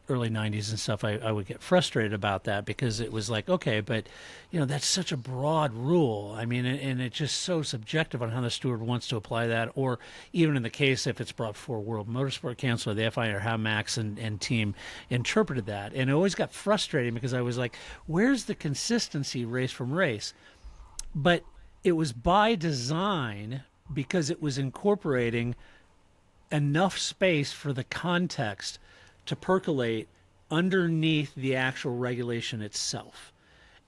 early 90s and stuff, I would get frustrated about that, because it was like, okay, but that's such a broad rule. I mean, and it's just so subjective on how the steward wants to apply that, or even in the case if it's brought before World Motorsport Council or the FIA, or how Max and team interpreted that. And it always got frustrating, because I was like, where's the consistency race from race? But it was by design, because it was incorporating enough space for the context to percolate underneath the actual regulation itself.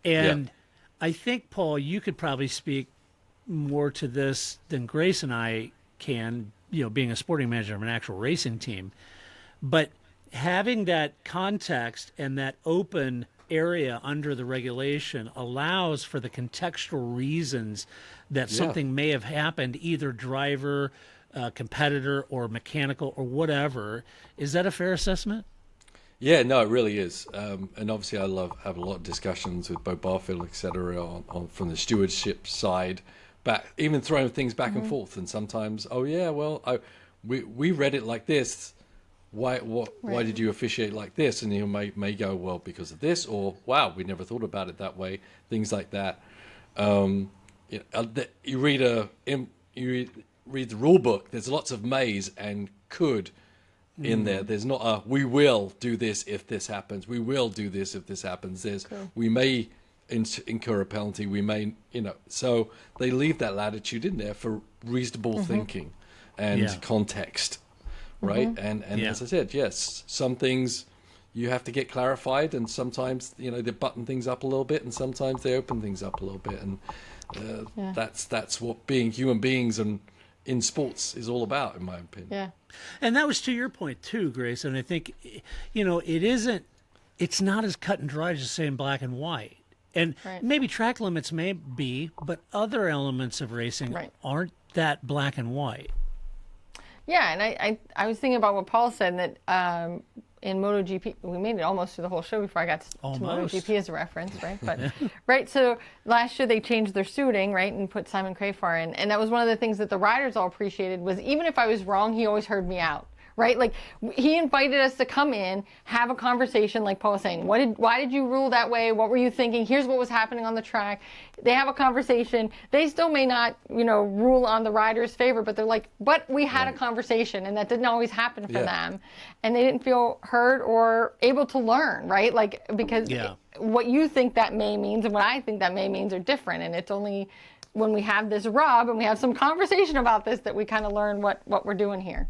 And I think, Paul, you could probably speak more to this than Grace and I can, being a sporting manager of an actual racing team. But having that context and that open area under the regulation allows for the contextual reasons that something may have happened, either driver, competitor, or mechanical, or whatever. Is that a fair assessment? Yeah, no, it really is. And obviously I have a lot of discussions with Bo Barfield, et cetera, on from the stewardship side, even throwing things back and forth. And sometimes, we read it like this. Why did you officiate like this? And you may go, well, because of this, or wow, we never thought about it that way. Things like that. You read the rule book. There's lots of mays and could in there. There's not a we will do this if this happens. We will do this if this happens. We may incur a penalty, we may, so they leave that latitude in there for reasonable thinking and context, right? And as I said, yes, some things you have to get clarified, and sometimes they button things up a little bit, and sometimes they open things up a little bit, and that's what being human beings and in sports is all about, in my opinion. Yeah. And that was to your point too, Grace. And I think, it's not as cut and dry as just saying black and white. And maybe track limits may be, but other elements of racing aren't that black and white. Yeah, and I was thinking about what Paul said, that in MotoGP, we made it almost through the whole show before I got to MotoGP as a reference, right? But so last year they changed their suiting, right, and put Simon Crafar in, and that was one of the things that the riders all appreciated, was even if I was wrong, he always heard me out. Right? Like, he invited us to come in, have a conversation, like Paul was saying. Why did you rule that way? What were you thinking? Here's what was happening on the track. They have a conversation. They still may not, rule on the rider's favor, but they're like, but we had a conversation, and that didn't always happen for them. And they didn't feel heard or able to learn, right? Like, because what you think that may means and what I think that may means are different. And it's only when we have this rub and we have some conversation about this that we kind of learn what we're doing here.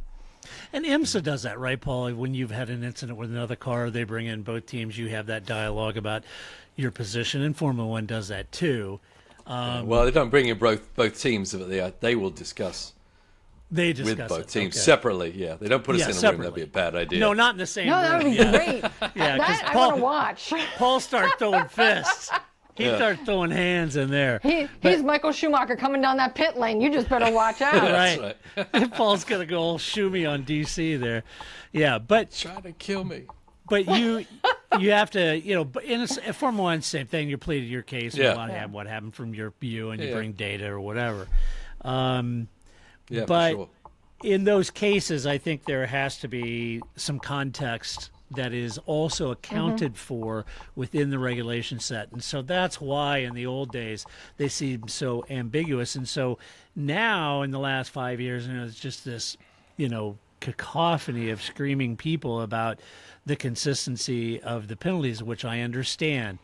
And IMSA does that, right, Paul? When you've had an incident with another car, they bring in both teams. You have that dialogue about your position, and Formula One does that too. Well, they don't bring in both teams, but they will discuss. They discuss with both it. teams separately. Yeah, they don't put us in a separately. room. That'd be a bad idea. No, not in the same No, room. that would be great. Yeah, that I Paul, want to watch. Paul starts throwing fists. He starts throwing hands in there. He's Michael Schumacher coming down that pit lane. You just better watch out. Right. Paul's going to go all shoomy on DC there. Yeah, but trying to kill me. But you have to, but in a Formula One, same thing. You pleaded your case. You want to have what happened from your view, and you bring data or whatever. But for sure. In those cases, I think there has to be some context that is also accounted for within the regulation set. And so that's why in the old days they seem so ambiguous. And so now in the last 5 years, it's just this, cacophony of screaming people about the consistency of the penalties, which I understand.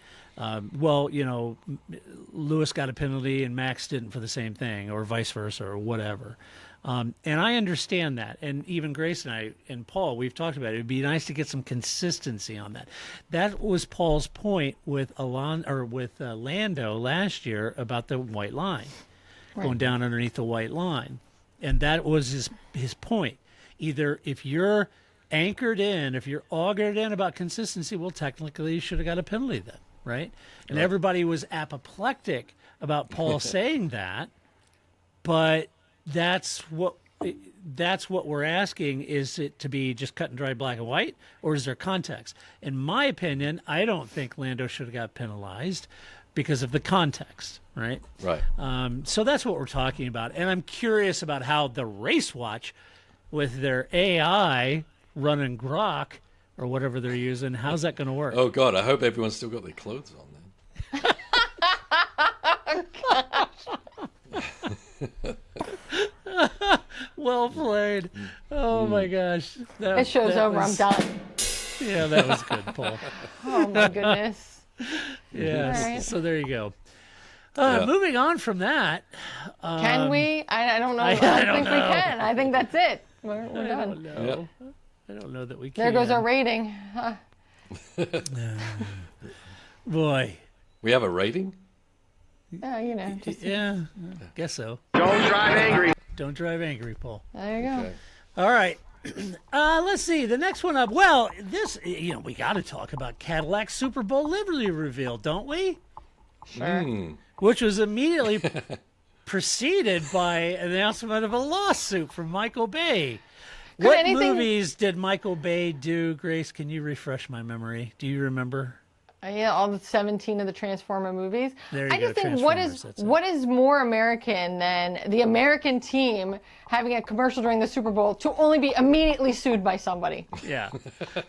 Lewis got a penalty and Max didn't for the same thing, or vice versa, or whatever. And I understand that. And even Grace and I and Paul, we've talked about it. It would be nice to get some consistency on that. That was Paul's point with Lando last year about the white line, going down underneath the white line. And that was his point. Either if you're anchored in, if you're augured in about consistency, well, technically you should have got a penalty then, right? And everybody was apoplectic about Paul saying that, but that's what we're asking. Is it to be just cut and dry black and white, or is there context? In my opinion, I don't think Lando should have got penalized because of the context, right? Right. So that's what we're talking about. And I'm curious about how the Race Watch, with their AI running Grok or whatever they're using, how's that going to work? Oh, God, I hope everyone's still got their clothes on then. Well played. Oh, my gosh. This show's over. I'm done. Yeah, that was good, Paul. Oh, my goodness. Yes. All right. So there you go. Moving on from that. Can we? I don't know. I don't think we can. I think that's it. We're done. No. I don't know that we can. There goes our rating. Boy. We have a rating? Just Yeah, I guess so. Don't drive angry. Don't drive angry, Paul. there you go. Okay. All right. Let's see. The next one up. Well, this, we got to talk about Cadillac Super Bowl livery reveal, don't we? Sure. Which was immediately preceded by an announcement of a lawsuit from Michael Bay. What movies did Michael Bay do, Grace? Can you refresh my memory? Do you remember? Yeah, all the 17 of the Transformer movies. There you I go, just think Transformers, what is more American than the American team having a commercial during the Super Bowl to only be immediately sued by somebody? Yeah.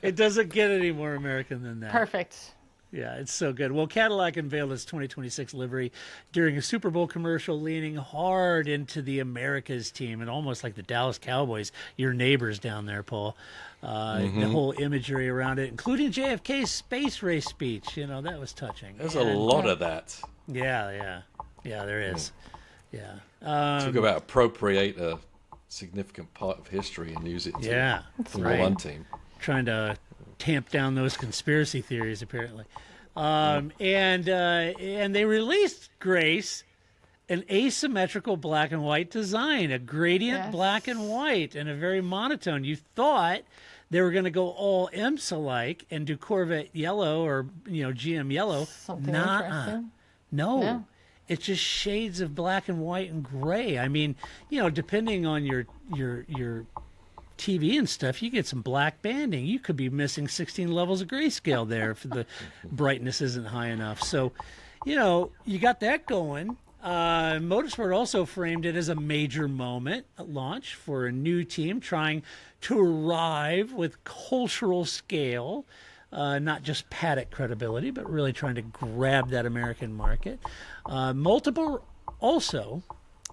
It doesn't get any more American than that. Perfect. Yeah, it's so good. Well, Cadillac unveiled its 2026 livery during a Super Bowl commercial, leaning hard into the Americas team, and almost like the Dallas Cowboys, your neighbors down there, Paul. The whole imagery around it, including JFK's space race speech, that was touching. There's a lot of that. Yeah, there is. Yeah. Talk about appropriate a significant part of history and use it to Formula One team. Trying to tamp down those conspiracy theories, apparently. And they released, Grace, an asymmetrical black and white design, a gradient black and white, and a very monotone. You thought they were going to go all IMSA-like and do Corvette yellow or GM yellow. Something interesting. No. It's just shades of black and white and gray. I mean, depending on your TV and stuff, you get some black banding. You could be missing 16 levels of grayscale there if the brightness isn't high enough. So, you got that going. Motorsport also framed it as a major moment at launch for a new team trying to arrive with cultural scale, not just paddock credibility, but really trying to grab that American market.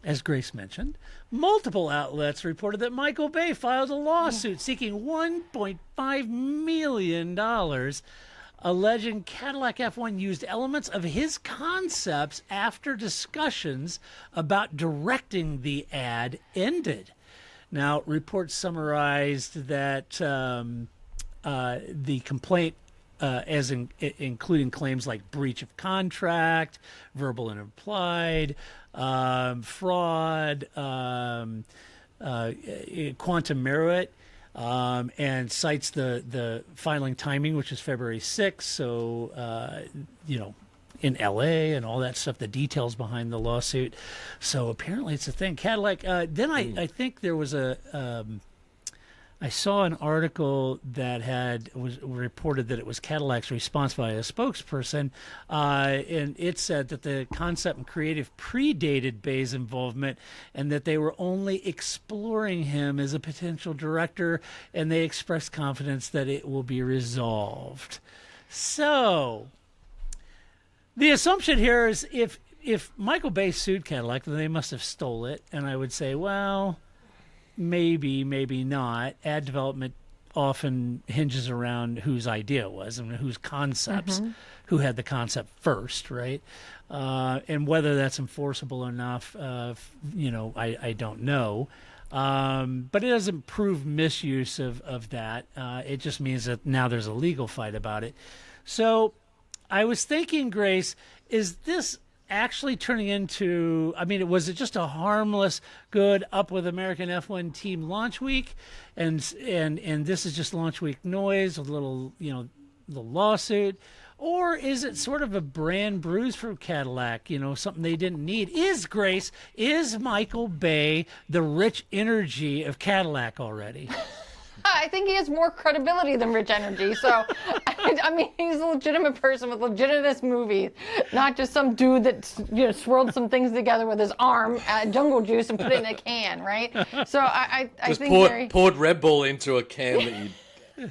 As Grace mentioned, multiple outlets reported that Michael Bay filed a lawsuit seeking $1.5 million, alleging Cadillac F1 used elements of his concepts after discussions about directing the ad ended. Now, reports summarized that the complaint, including claims like breach of contract, verbal and implied, fraud, quantum merit, and cites the filing timing, which is February 6th. So, in L.A. and all that stuff, the details behind the lawsuit. So apparently it's a thing. Cadillac. Then I think there was I saw an article that was reported that it was Cadillac's response by a spokesperson, and it said that the concept and creative predated Bay's involvement and that they were only exploring him as a potential director, and they expressed confidence that it will be resolved. So the assumption here is if Michael Bay sued Cadillac, then they must have stole it, and I would say, well, maybe not. Ad development often hinges around whose idea it was and whose concepts, who had the concept first, right? And whether that's enforceable enough, I don't know. But it doesn't prove misuse of that. It just means that now there's a legal fight about it. So I was thinking, Grace, is this actually turning into, was it just a harmless, good up with American F1 team launch week, and this is just launch week noise, a little lawsuit, or is it sort of a brand bruise for Cadillac, something they didn't need? Is Michael Bay the rich energy of Cadillac already? I think he has more credibility than Rich Energy. So, he's a legitimate person with legitimate movies, not just some dude that swirled some things together with his arm, jungle juice, and put it in a can, right? So I think poured Red Bull into a can that he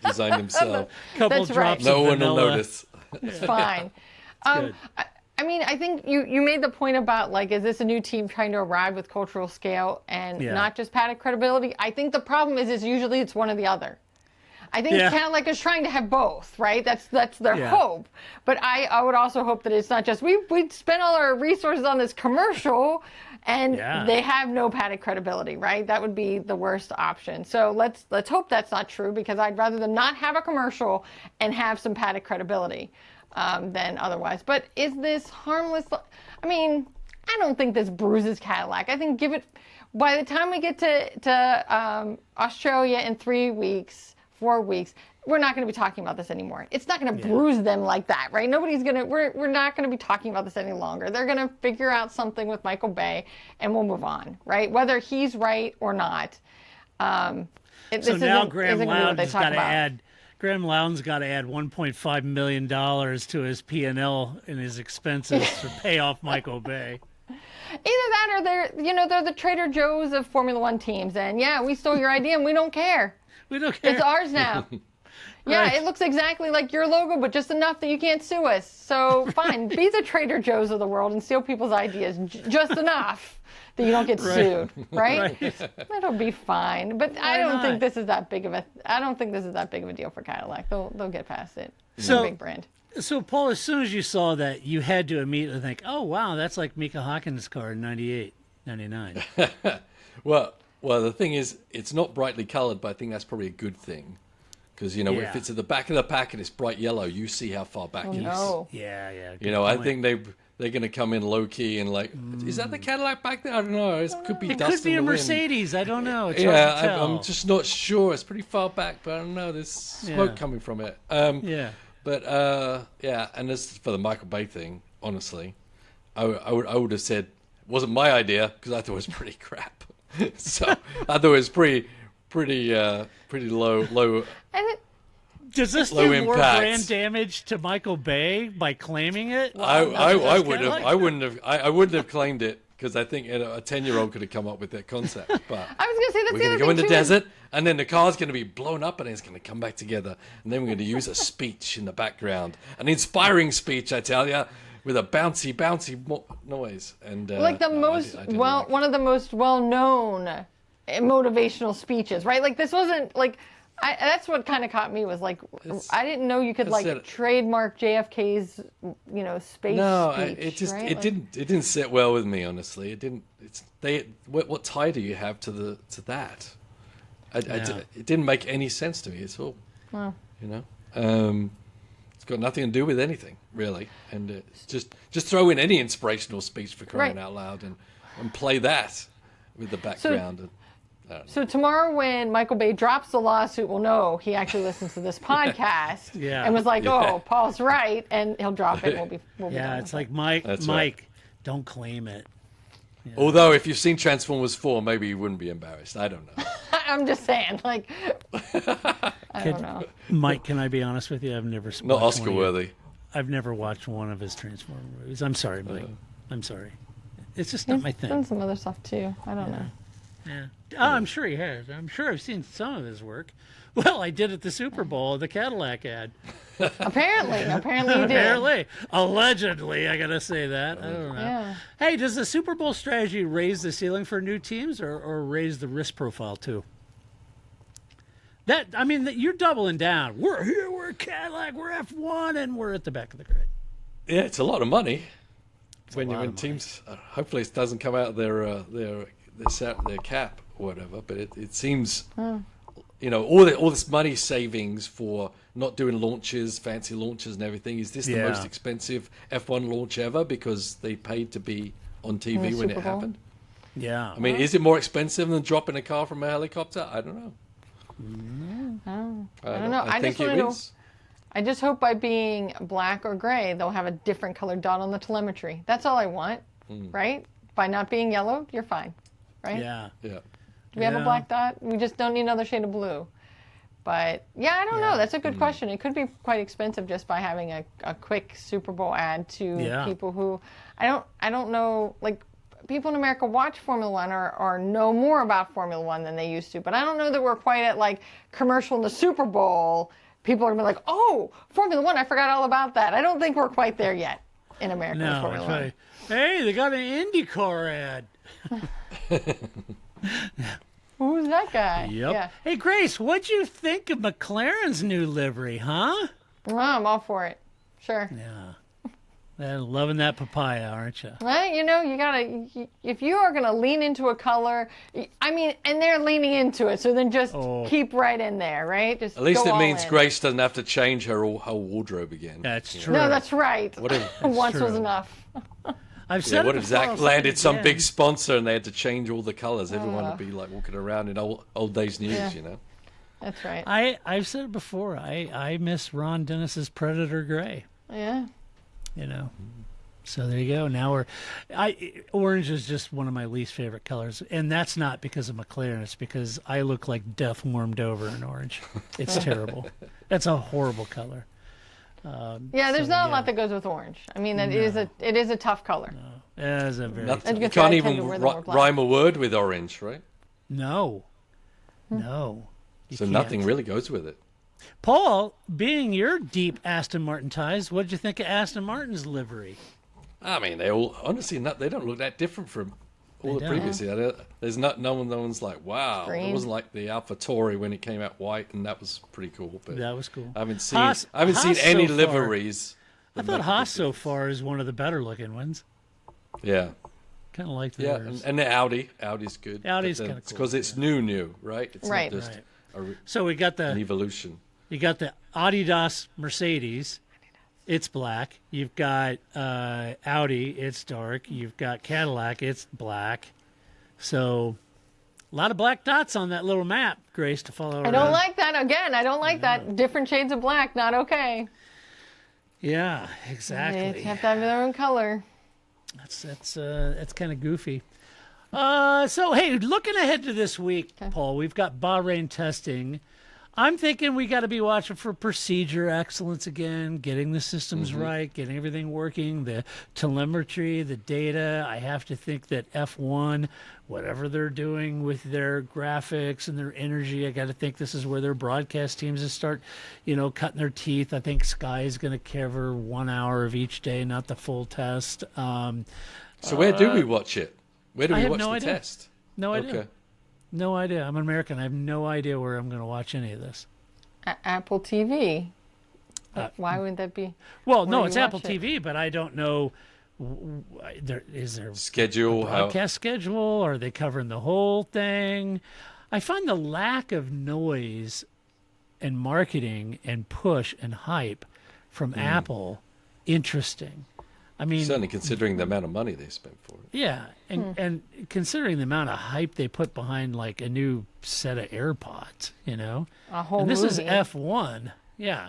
designed himself. Couple drops. No one will notice. It's fine. Good. I think you made the point about, is this a new team trying to arrive with cultural scale and not just paddock credibility? I think the problem is usually it's one or the other. I think Cadillac is trying to have both, right? That's their hope. But I would also hope that it's not just, we spent all our resources on this commercial and they have no paddock credibility, right? That would be the worst option. So let's hope that's not true, because I'd rather them not have a commercial and have some paddock credibility than otherwise. But is this harmless? I don't think this bruises Cadillac. I think by the time we get to Australia in 4 weeks, we're not going to be talking about this anymore. It's not going to bruise them like that, right? We're not going to be talking about this any longer. They're going to figure out something with Michael Bay and we'll move on, right? Whether he's right or not. So now Graham Lowndes got to add $1.5 million to his P&L and his expenses to pay off Michael Bay. Either that, or they're the Trader Joe's of Formula One teams, and we stole your idea and we don't care. We don't care. It's ours now. Yeah, Right. it looks exactly like your logo, but just enough that you can't sue us. So fine, be the Trader Joe's of the world and steal people's ideas just enough that you don't get sued, right? It'll be fine. But I don't think this is that big of a. I don't think this is that big of a deal for Cadillac. They'll get past it. It's a big brand. So, Paul, as soon as you saw that, you had to immediately think, oh, wow, that's like Mika Hakkinen's car in 98, 99. Well, the thing is, it's not brightly colored, but I think that's probably a good thing. Because, if it's at the back of the pack and it's bright yellow, you see how far back it is. No. Yeah. I think they're going to come in low-key and is that the Cadillac back there? I don't know. It could be It dust could be in a the wind. Mercedes. I don't know. It's hard to tell. I'm just not sure. It's pretty far back, but I don't know. There's smoke coming from it. Yeah. But, and as for the Michael Bay thing, honestly, I would have said it wasn't my idea because I thought it was pretty crap. So I thought it was pretty low. And Does this Low do more impact. brand damage to Michael Bay by claiming it? I wouldn't have claimed it because I think a 10-year-old could have come up with that concept. But I was going to say that's we're the going other to go in thing the too. desert, and then the car's going to be blown up, and it's going to come back together, and then we're going to use a speech in the background, an inspiring speech, I tell you, with a bouncy noise. And Like the most I didn't well, like it. one of the most well-known motivational speeches, right? Like this wasn't like. That's what kind of caught me was like I didn't know you could trademark JFK's space speech. Right? It didn't sit well with me, honestly. It didn't. What tie do you have to that? It didn't make any sense to me at all. Well. It's got nothing to do with anything really, and just throw in any inspirational speech for crying out loud and play that with the background. So tomorrow when Michael Bay drops the lawsuit, we'll know he actually listens to this podcast and was like, oh, Paul's right, and he'll drop it. We'll be done It's with like, That's Mike, right. don't claim it. Yeah. Although if you've seen Transformers 4, maybe you wouldn't be embarrassed. I don't know. I'm just saying, like, I don't know. Mike, can I be honest with you? I've never Not Oscar worthy. I've never watched one of his Transformer movies. I'm sorry, Mike. I'm sorry. It's just not my He's thing. done some other stuff too. I don't know. Yeah. Oh, I'm sure he has. I'm sure I've seen some of his work. Well, I did at the Super Bowl, the Cadillac ad. Apparently you did. Apparently. Allegedly, I got to say that. I don't know. Yeah. Hey, does the Super Bowl strategy raise the ceiling for new teams or raise the risk profile too? You're doubling down. We're here, we're Cadillac, we're F1, and we're at the back of the grid. Yeah, it's a lot of money. When teams, hopefully it doesn't come out of their cap or whatever, but it seems, all this money savings for not doing launches, fancy launches and everything. Is this the most expensive F1 launch ever because they paid to be on TV when it happened? Yeah. I mean, is it more expensive than dropping a car from a helicopter? I don't know. I don't know. I think it is. I just hope by being black or gray, they'll have a different colored dot on the telemetry. That's all I want, right? By not being yellow, you're fine, right? Yeah. Yeah. Do we have a black dot? We just don't need another shade of blue. But yeah, I don't know. That's a good question. It could be quite expensive just by having a quick Super Bowl ad to people who I don't know, like people in America watch Formula One or know more about Formula One than they used to. But I don't know that we're quite at like commercial in the Super Bowl. People are going to be like, oh, Formula One, I forgot all about that. I don't think we're quite there yet in America with Formula One. Hey, they got an IndyCar ad. Who's that guy? Yep. Yeah. Hey, Grace, what'd you think of McLaren's new livery, huh? Well, I'm all for it. Sure. Yeah. They're loving that papaya, aren't you? Well, you gotta, if you are gonna lean into a color, and they're leaning into it, so then just keep right in there, right? Just At least go it all means in. Grace doesn't have to change her whole wardrobe again. That's true. No, that's right. Once true. was enough. I've said what it if before, I'll Zach say landed it some again. big sponsor and they had to change all the colors? Everyone would be like walking around in old days news, That's right. I've said it before. I miss Ron Dennis's Predator Gray. Yeah. So there you go. Now orange is just one of my least favorite colors, and that's not because of McLaren. It's because I look like death warmed over in orange. It's terrible. That's a horrible color. There's not a lot that goes with orange. I mean, it is a tough color. It is a very You can't even rhyme a word with orange, right? No. You So can't. nothing really goes with it. Paul, being your deep Aston Martin ties, what did you think of Aston Martin's livery? I mean, they all honestly they don't look that different from all the previous year. There's no one's like, wow. Green. It wasn't like the AlphaTauri when it came out white, and that was pretty cool. But That was cool. I haven't seen Haas any so far- liveries. I thought Haas so far is one of the better looking ones. Yeah. Kind of like Yeah, theirs. and the Audi's good. Audi's But kinda it's cool, because it's new, right? It's Right. not just So we got an the evolution. Adidas Mercedes. It's black. You've got Audi. It's dark. You've got Cadillac. It's black. So a lot of black dots on that little map, Grace, to follow around. I don't like that. Again, I don't like that. Different shades of black, not okay. Yeah, exactly. They have to have their own color. That's kind of goofy. So hey, looking ahead to this week, Paul, we've got Bahrain testing. I'm thinking we got to be watching for procedure excellence again, getting the systems right, getting everything working, the telemetry, the data. I have to think that F1, whatever they're doing with their graphics and their energy, I got to think this is where their broadcast teams will start, cutting their teeth. I think Sky is going to cover 1 hour of each day, not the full test. So where do we watch it? Where do I we have watch no the idea. test? No idea. Okay. No idea. I'm an American. I have no idea where I'm going to watch any of this. Apple TV. Why would that be? Well, Where no, do it's you Apple watch it? TV, but I don't know. Is there Schedule. broadcast schedule? Are they covering the whole thing? I find the lack of noise and marketing and push and hype from Apple interesting. I mean, Certainly considering the amount of money they spent for it. yeah, and considering the amount of hype they put behind like a new set of AirPods, A whole and this is movie. F1, yeah,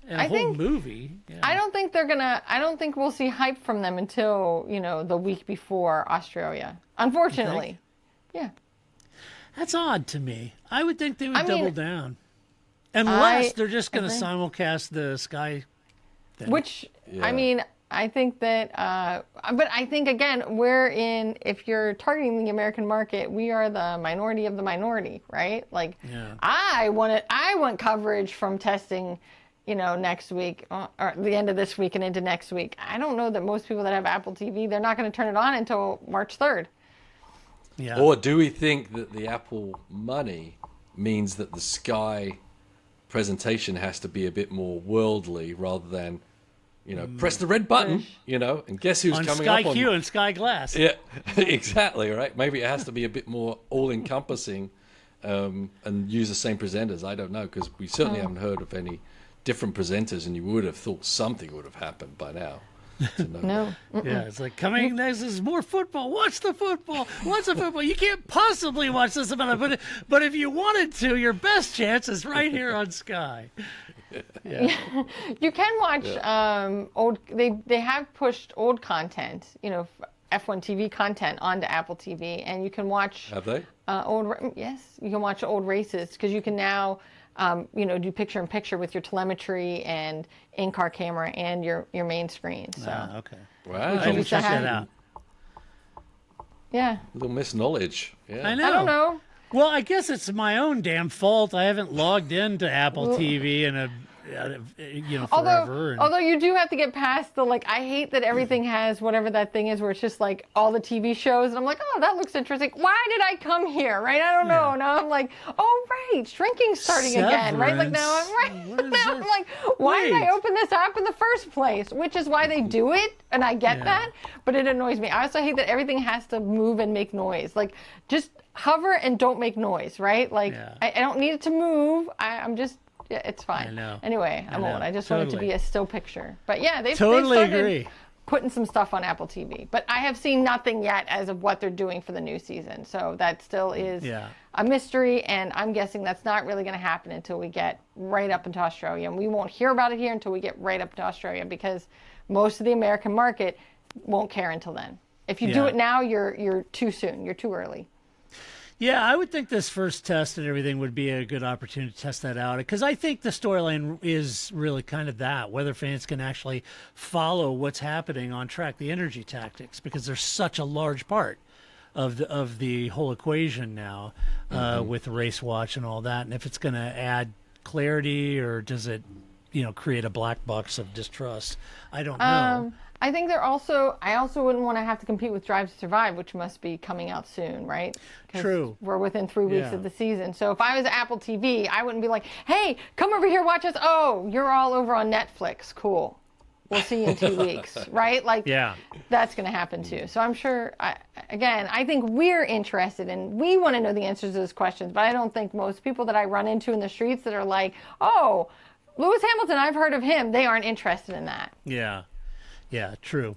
and a I whole think- movie. Yeah. I don't think we'll see hype from them until, the week before Australia. Unfortunately. Yeah. That's odd to me. I would think they would I mean, double down, unless they're just going to agree. simulcast the Sky thing. Which, Yeah. I mean, I think that, but I think, again, if you're targeting the American market, we are the minority of the minority, right? Like, Yeah. I want coverage from testing, next week, or the end of this week and into next week. I don't know that most people that have Apple TV, they're not going to turn it on until March 3rd. Yeah. Or do we think that the Apple money means that the Sky presentation has to be a bit more worldly rather than, press the red button, and guess who's on coming Sky up on... Q and Sky Glass. Yeah, exactly, right? Maybe it has to be a bit more all-encompassing and use the same presenters. I don't know, because we certainly haven't heard of any different presenters, and you would have thought something would have happened by now. To know. No. Yeah, it's like coming next is more football. Watch the football. Watch the football. You can't possibly watch this amount of, but if you wanted to, your best chance is right here on Sky. Yeah. You can watch old. They have pushed old content, F1 TV content onto Apple TV, and you can watch Have they? Yes, you can watch old races because you can now, do picture in picture with your telemetry and in-car camera and your main screen. So Okay. Wow. I will used to check have- that out. yeah, Little misknowledge. Yeah. I know. I don't know. Well, I guess it's my own damn fault. I haven't logged into Apple TV in forever. Although you do have to get past the I hate that everything has whatever that thing is where it's just like all the TV shows and I'm like, oh, that looks interesting. Why did I come here? Right? I don't know. Now I'm like, oh right, shrinking's starting again. Right? Like now I'm right. What is Now this? I'm like, why did Wait. I open this app in the first place? Which is why they do it, and I get Yeah. that, but it annoys me. I also hate that everything has to move and make noise. Like just hover and don't make noise, right? Like Yeah. I don't need it to move. I'm just yeah, it's fine. I know. Anyway, I'm old. I just want it to Totally. be a still picture. But yeah, they've Totally started agree. putting some stuff on Apple TV. But I have seen nothing yet as of what they're doing for the new season. So that still is Yeah. a mystery, and I'm guessing that's not really going to happen until we get right up into Australia. And we won't hear about it here until we get right up to Australia because most of the American market won't care until then. If you do Yeah. it now, you're too soon. You're too early. Yeah, I would think this first test and everything would be a good opportunity to test that out because I think the storyline is really kind of that whether fans can actually follow what's happening on track, the energy tactics, because there's such a large part of the whole equation now with Race Watch and all that, and if it's going to add clarity, or does it, create a black box of distrust? I don't know. I think I also wouldn't want to have to compete with Drive to Survive, which must be coming out soon, right? 'Cause True. we're within 3 weeks Yeah. of the season. So if I was Apple TV, I wouldn't be like, hey, come over here, watch us. Oh, you're all over on Netflix. Cool. We'll see you in 2 weeks, right? Like, Yeah. that's going to happen too. So I'm sure, I think we're interested and we want to know the answers to those questions, but I don't think most people that I run into in the streets that are like, oh, Lewis Hamilton, I've heard of him, they aren't interested in that. Yeah. Yeah, true.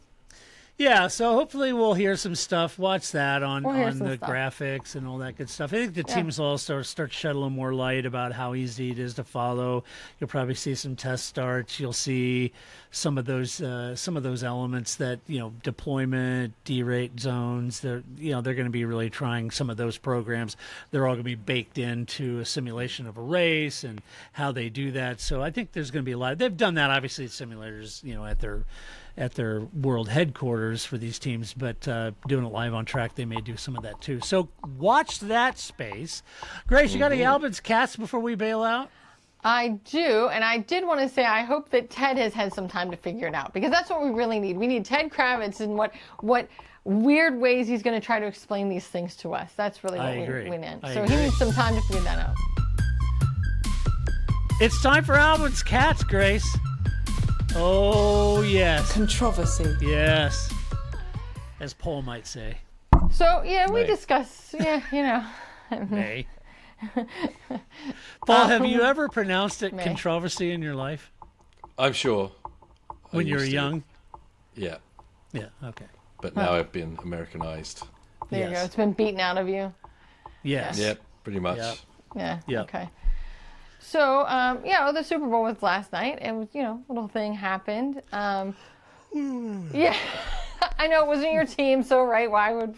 Yeah, so hopefully we'll hear some stuff. Watch that on We'll the stuff. graphics and all that good stuff. I think the teams will also start to shed a little more light about how easy it is to follow. You'll probably see some test starts. You'll see some of those elements that, deployment, derate zones. They're going to be really trying some of those programs. They're all going to be baked into a simulation of a race and how they do that. So I think there's going to be a lot. They've done that obviously at simulators, at their world headquarters for these teams, but doing it live on track, they may do some of that too. So watch that space. Grace, you got any Albert's cats before we bail out? I do, and I did want to say I hope that Ted has had some time to figure it out, because that's what we really need. We need Ted Kravitz and what weird ways he's going to try to explain these things to us. That's really what we need. So he needs some time to figure that out. It's time for Albert's cats, Grace. Oh, yes. Controversy. Yes. As Paul might say. So, we May. discuss, May. Paul, have you ever pronounced it May. controversy in your life? I'm sure. I When you were used to. young? Yeah, Yeah, okay. but now I've been Americanized. There you Yes. go. It's been beaten out of you. Yes. Yep, pretty much. Yep. Yeah. Yep. Okay. So, the Super Bowl was last night. It was, little thing happened. Yeah. I know it wasn't your team, so right? Why would?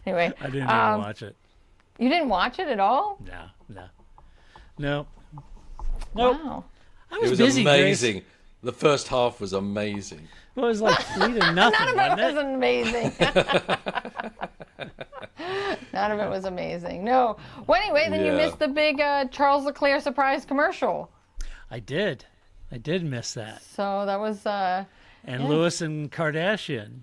Anyway. I didn't even watch it. You didn't watch it at all? No. Nope. Wow. I It was was busy, Grace. amazing. The first half was amazing. It was like 3-0, None of it wasn't was amazing. None of it was amazing. No. Well, anyway, then you Yeah. missed the big Charles Leclerc surprise commercial. I did miss that. So that was. And Lewis and Kardashian.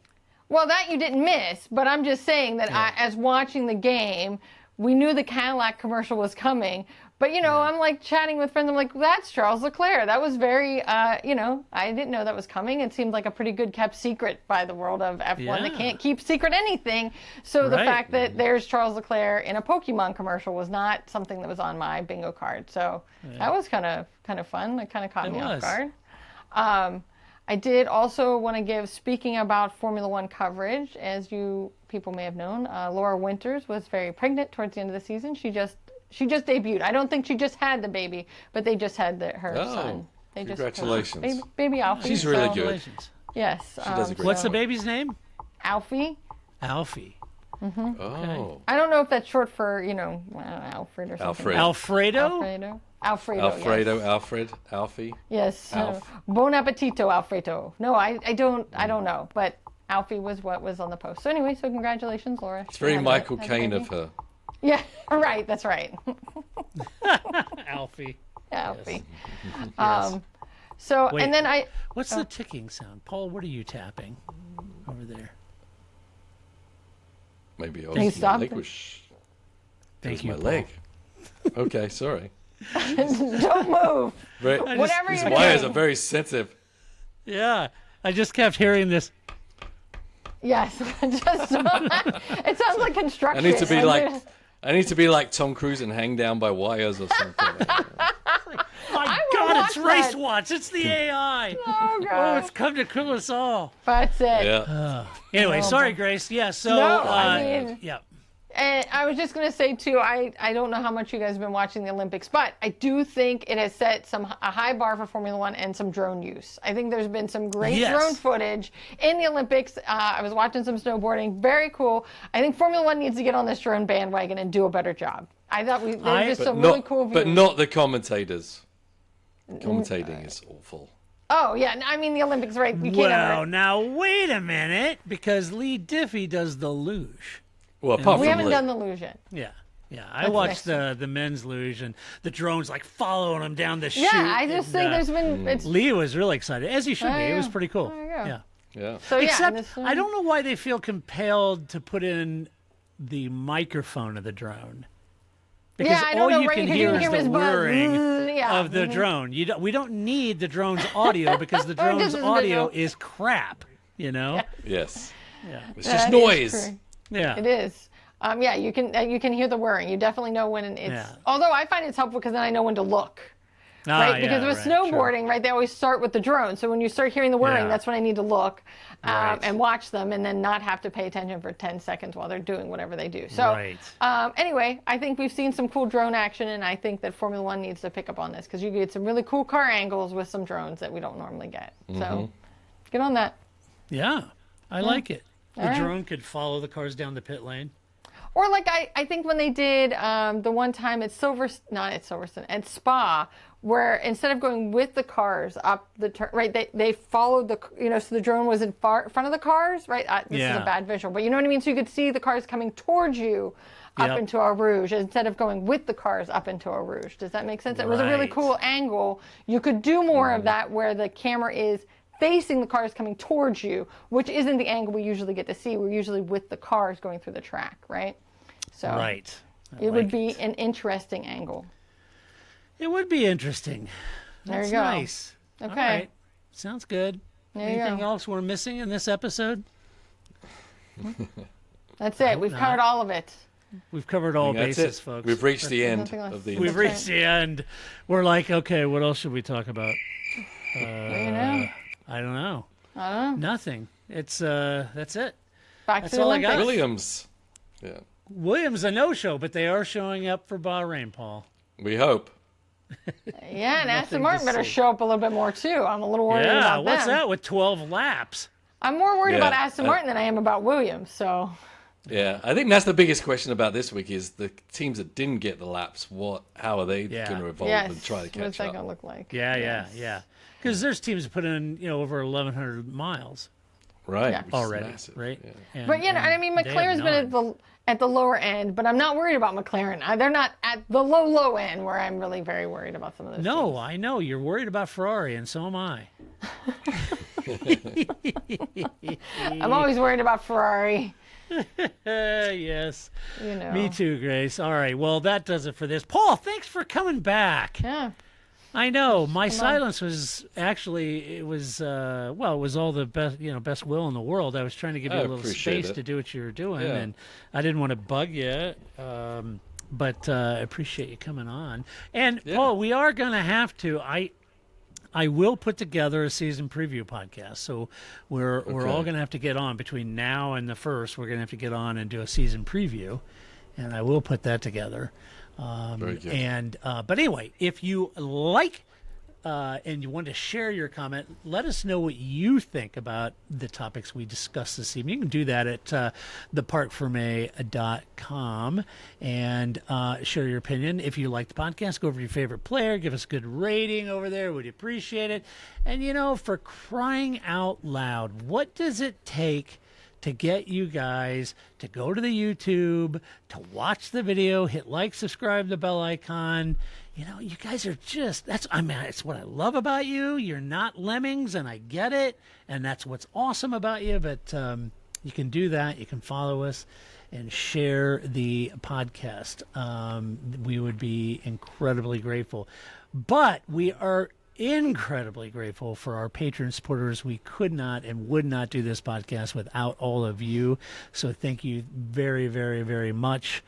Well, that you didn't miss, but I'm just saying that as watching the game, we knew the Cadillac commercial was coming. But, I'm like chatting with friends. I'm like, that's Charles Leclerc. That was very, I didn't know that was coming. It seemed like a pretty good kept secret by the world of F1. They Yeah. can't keep secret anything. So the Right. fact that there's Charles Leclerc in a Pokemon commercial was not something that was on my bingo card. So that was kind of fun. It kind of caught me off guard. I did also want to give, speaking about Formula One coverage, as you people may have known, Laura Winters was very pregnant towards the end of the season. She just debuted. I don't think she just had the baby, but they just had her son. They Congratulations. Just, baby Alfie. She's really good. Congratulations. Yes. She does a great What's the job. baby's name? Alfie. Alfie. Oh. I don't know if that's short for, Alfred or something. Alfred. Alfredo? Alfredo. Alfredo, Alfred, Alfie. Yes. Alf. Bon appetito, Alfredo. No, I don't know, but Alfie was what was on the post. So anyway, so congratulations, Laura. It's very Michael Caine of her. Yeah, right. That's right. Alfie. Alfie. Yes. So Wait, and then What's the ticking sound? Paul, what are you tapping over there? Maybe I He was, my stopped leg it. was, Thank was you, my Paul. leg. Okay, sorry. don't move. Very, Whatever these you're wires doing. are very sensitive. Yeah. I just kept hearing this. Yes. Just it sounds like construction. I need to be like Tom Cruise and hang down by wires or something. My will God, it's watch Race that. Watch. It's the AI. Oh Oh, God. it's come to kill us all. That's it. Yeah. Anyway, sorry, Grace. Yeah, so. No, I mean- yeah. And I was just going to say, too, I don't know how much you guys have been watching the Olympics, but I do think it has set a high bar for Formula One and some drone use. I think there's been some great Yes. drone footage in the Olympics. I was watching some snowboarding. Very cool. I think Formula One needs to get on this drone bandwagon and do a better job. I thought there's just some really cool views. But not the commentators. Commentating is awful. Oh, yeah. I mean, the Olympics, right? You can't Well, ever... now, wait a minute, because Lee Diffie does the luge. Well, apart We from haven't Lee. done the luge yet. Yeah. Yeah, I That's watched next the men's luge and the drones like following them down the chute. Yeah, I just think there's been Lee was really excited, as he should be. It was pretty cool. There you go. Yeah. Yeah. So yeah, Except this I don't know why they feel compelled to put in the microphone of the drone. Because Yeah, I don't all know, you right? can Because hear you is can hear the his buzz. whirring Yeah. of the drone. We don't need the drone's audio because the Or drone's just audio visual. is crap, you know? Yes. Yeah. It's just That is noise. true. Yeah. It is. Yeah, you can hear the whirring. You definitely know when it's. Yeah. Although I find it's helpful because then I know when to look. Right, because with snowboarding, right, they always start with the drone. So when you start hearing the whirring, Yeah. that's when I need to look Right. and watch them, and then not have to pay attention for 10 seconds while they're doing whatever they do. So Right. anyway, I think we've seen some cool drone action, and I think that Formula One needs to pick up on this because you get some really cool car angles with some drones that we don't normally get. So get on that. Yeah, I like it. The All right. drone could follow the cars down the pit lane. Or like I think when they did the one time at Silverstone, at Spa, where instead of going with the cars up the turn, right, they followed the, so the drone was in front of the cars, right? This is Yeah. a bad visual, but you know what I mean? So you could see the cars coming towards you up Yep. into Eau Rouge instead of going with the cars up into Eau Rouge. Does that make sense? It was a really Right. cool angle. You could do more of that where the camera is facing the cars coming towards you, which isn't the angle we usually get to see. We're usually with the cars going through the track, right? So Right. it would be an interesting angle. It would be interesting. There That's you go. nice. Okay. All right. Sounds good. There you Anything go. else we're missing in this episode? That's it. We've covered all of it. We've covered all That's bases, it. folks. We've reached the end nothing else. of the. We've That's reached the end. We're like, okay, what else should we talk about? There you know. I don't know. I don't know. Nothing. It's that's it. Back That's to the all I got. Olympics. Williams. Yeah. Williams a no-show, but they are showing up for Bahrain, Paul. We hope. Yeah, and Aston Nothing Martin to better see. show up a little bit more too. I'm a little worried Yeah, about what's them. that with 12 laps? I'm more worried Yeah, about Aston Martin than I am about Williams. So Yeah, I think that's the biggest question about this week is the teams that didn't get the laps. How are they Yeah. going to evolve yes, and try to what's catch that up? gonna look like? Yeah, Yes. yeah. Because there's teams that put in, over 1,100 miles Right, Yeah. which is already, massive. right? Yeah. And- But and I and mean, they have McLaren's been none. at the lower end, but I'm not worried about McLaren. They're not at the low end where I'm really very worried about some of those. No, teams. I know. You're worried about Ferrari, and so am I. I'm always worried about Ferrari. Yes. Me too, Grace. All right. Well, that does it for this. Paul, thanks for coming back. Yeah. I know my silence was actually it was all the best will in the world. I was trying to give you I a little appreciate space it. to do what you were doing, Yeah. and I didn't want to bug you, but I appreciate you coming on. And Yeah. Paul, we are going to have to. I will put together a season preview podcast, so we're all going to have to get on between now and the first. We're going to have to get on and do a season preview, and I will put that together. Very good. And but anyway, if you like and you want to share your comment, let us know what you think about the topics we discussed this evening. You can do that at theparkforme.com and share your opinion. If you like the podcast, go over to your favorite player, give us a good rating over there. We'd appreciate it. And, for crying out loud, what does it take to get you guys to go to the YouTube, to watch the video, hit like, subscribe, the bell icon? You guys are it's what I love about you. You're not lemmings, and I get it, and that's what's awesome about you. But you can do that. You can follow us and share the podcast. We would be incredibly grateful. But we are incredibly grateful for our patron supporters. We could not and would not do this podcast without all of you. So thank you very, very, very much.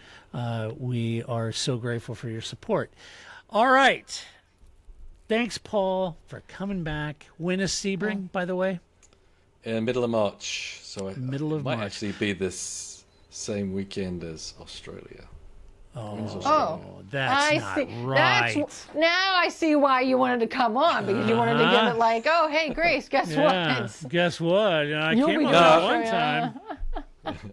We are so grateful for your support. All right. Thanks, Paul, for coming back. When is Sebring, by the way? In middle of March, so it might March. actually be this same weekend as Australia. Oh, That's not right. Now I see why you wanted to come on, because you wanted to give it like, oh, hey, Grace, guess Yeah. what? Guess what? I You'll came be on doing that one Australia. time.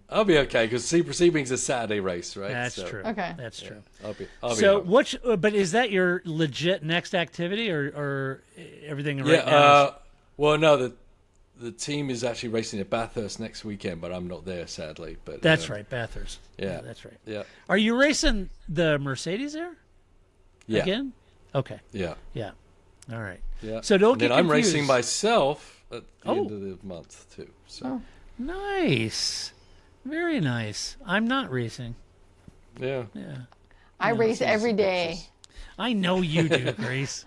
I'll be okay because Sebring's a Saturday race, right? That's So, true. Okay. That's true. I'll be So, home. but is that your legit next activity, or everything right Yeah. now? Well, no, the team is actually racing at Bathurst next weekend, but I'm not there, sadly. But That's right, Bathurst. Yeah, that's right. Yeah. Are you racing the Mercedes there? Yeah. Again? Okay. Yeah. Yeah. All right. Yeah. So don't and get then I'm confused. racing myself at the end of the month too. So Nice. Very nice. I'm not racing. yeah. I race every day. Pictures. I know you do, Grace.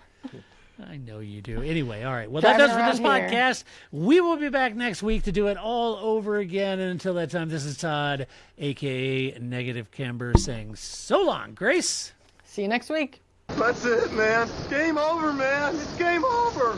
I know you do. Anyway, all right. Well, Driving that does for this around here. podcast. We will be back next week to do it all over again. And until that time, this is Todd, a.k.a. Negative Camber, saying so long, Grace. See you next week. That's it, man. Game over, man. It's game over.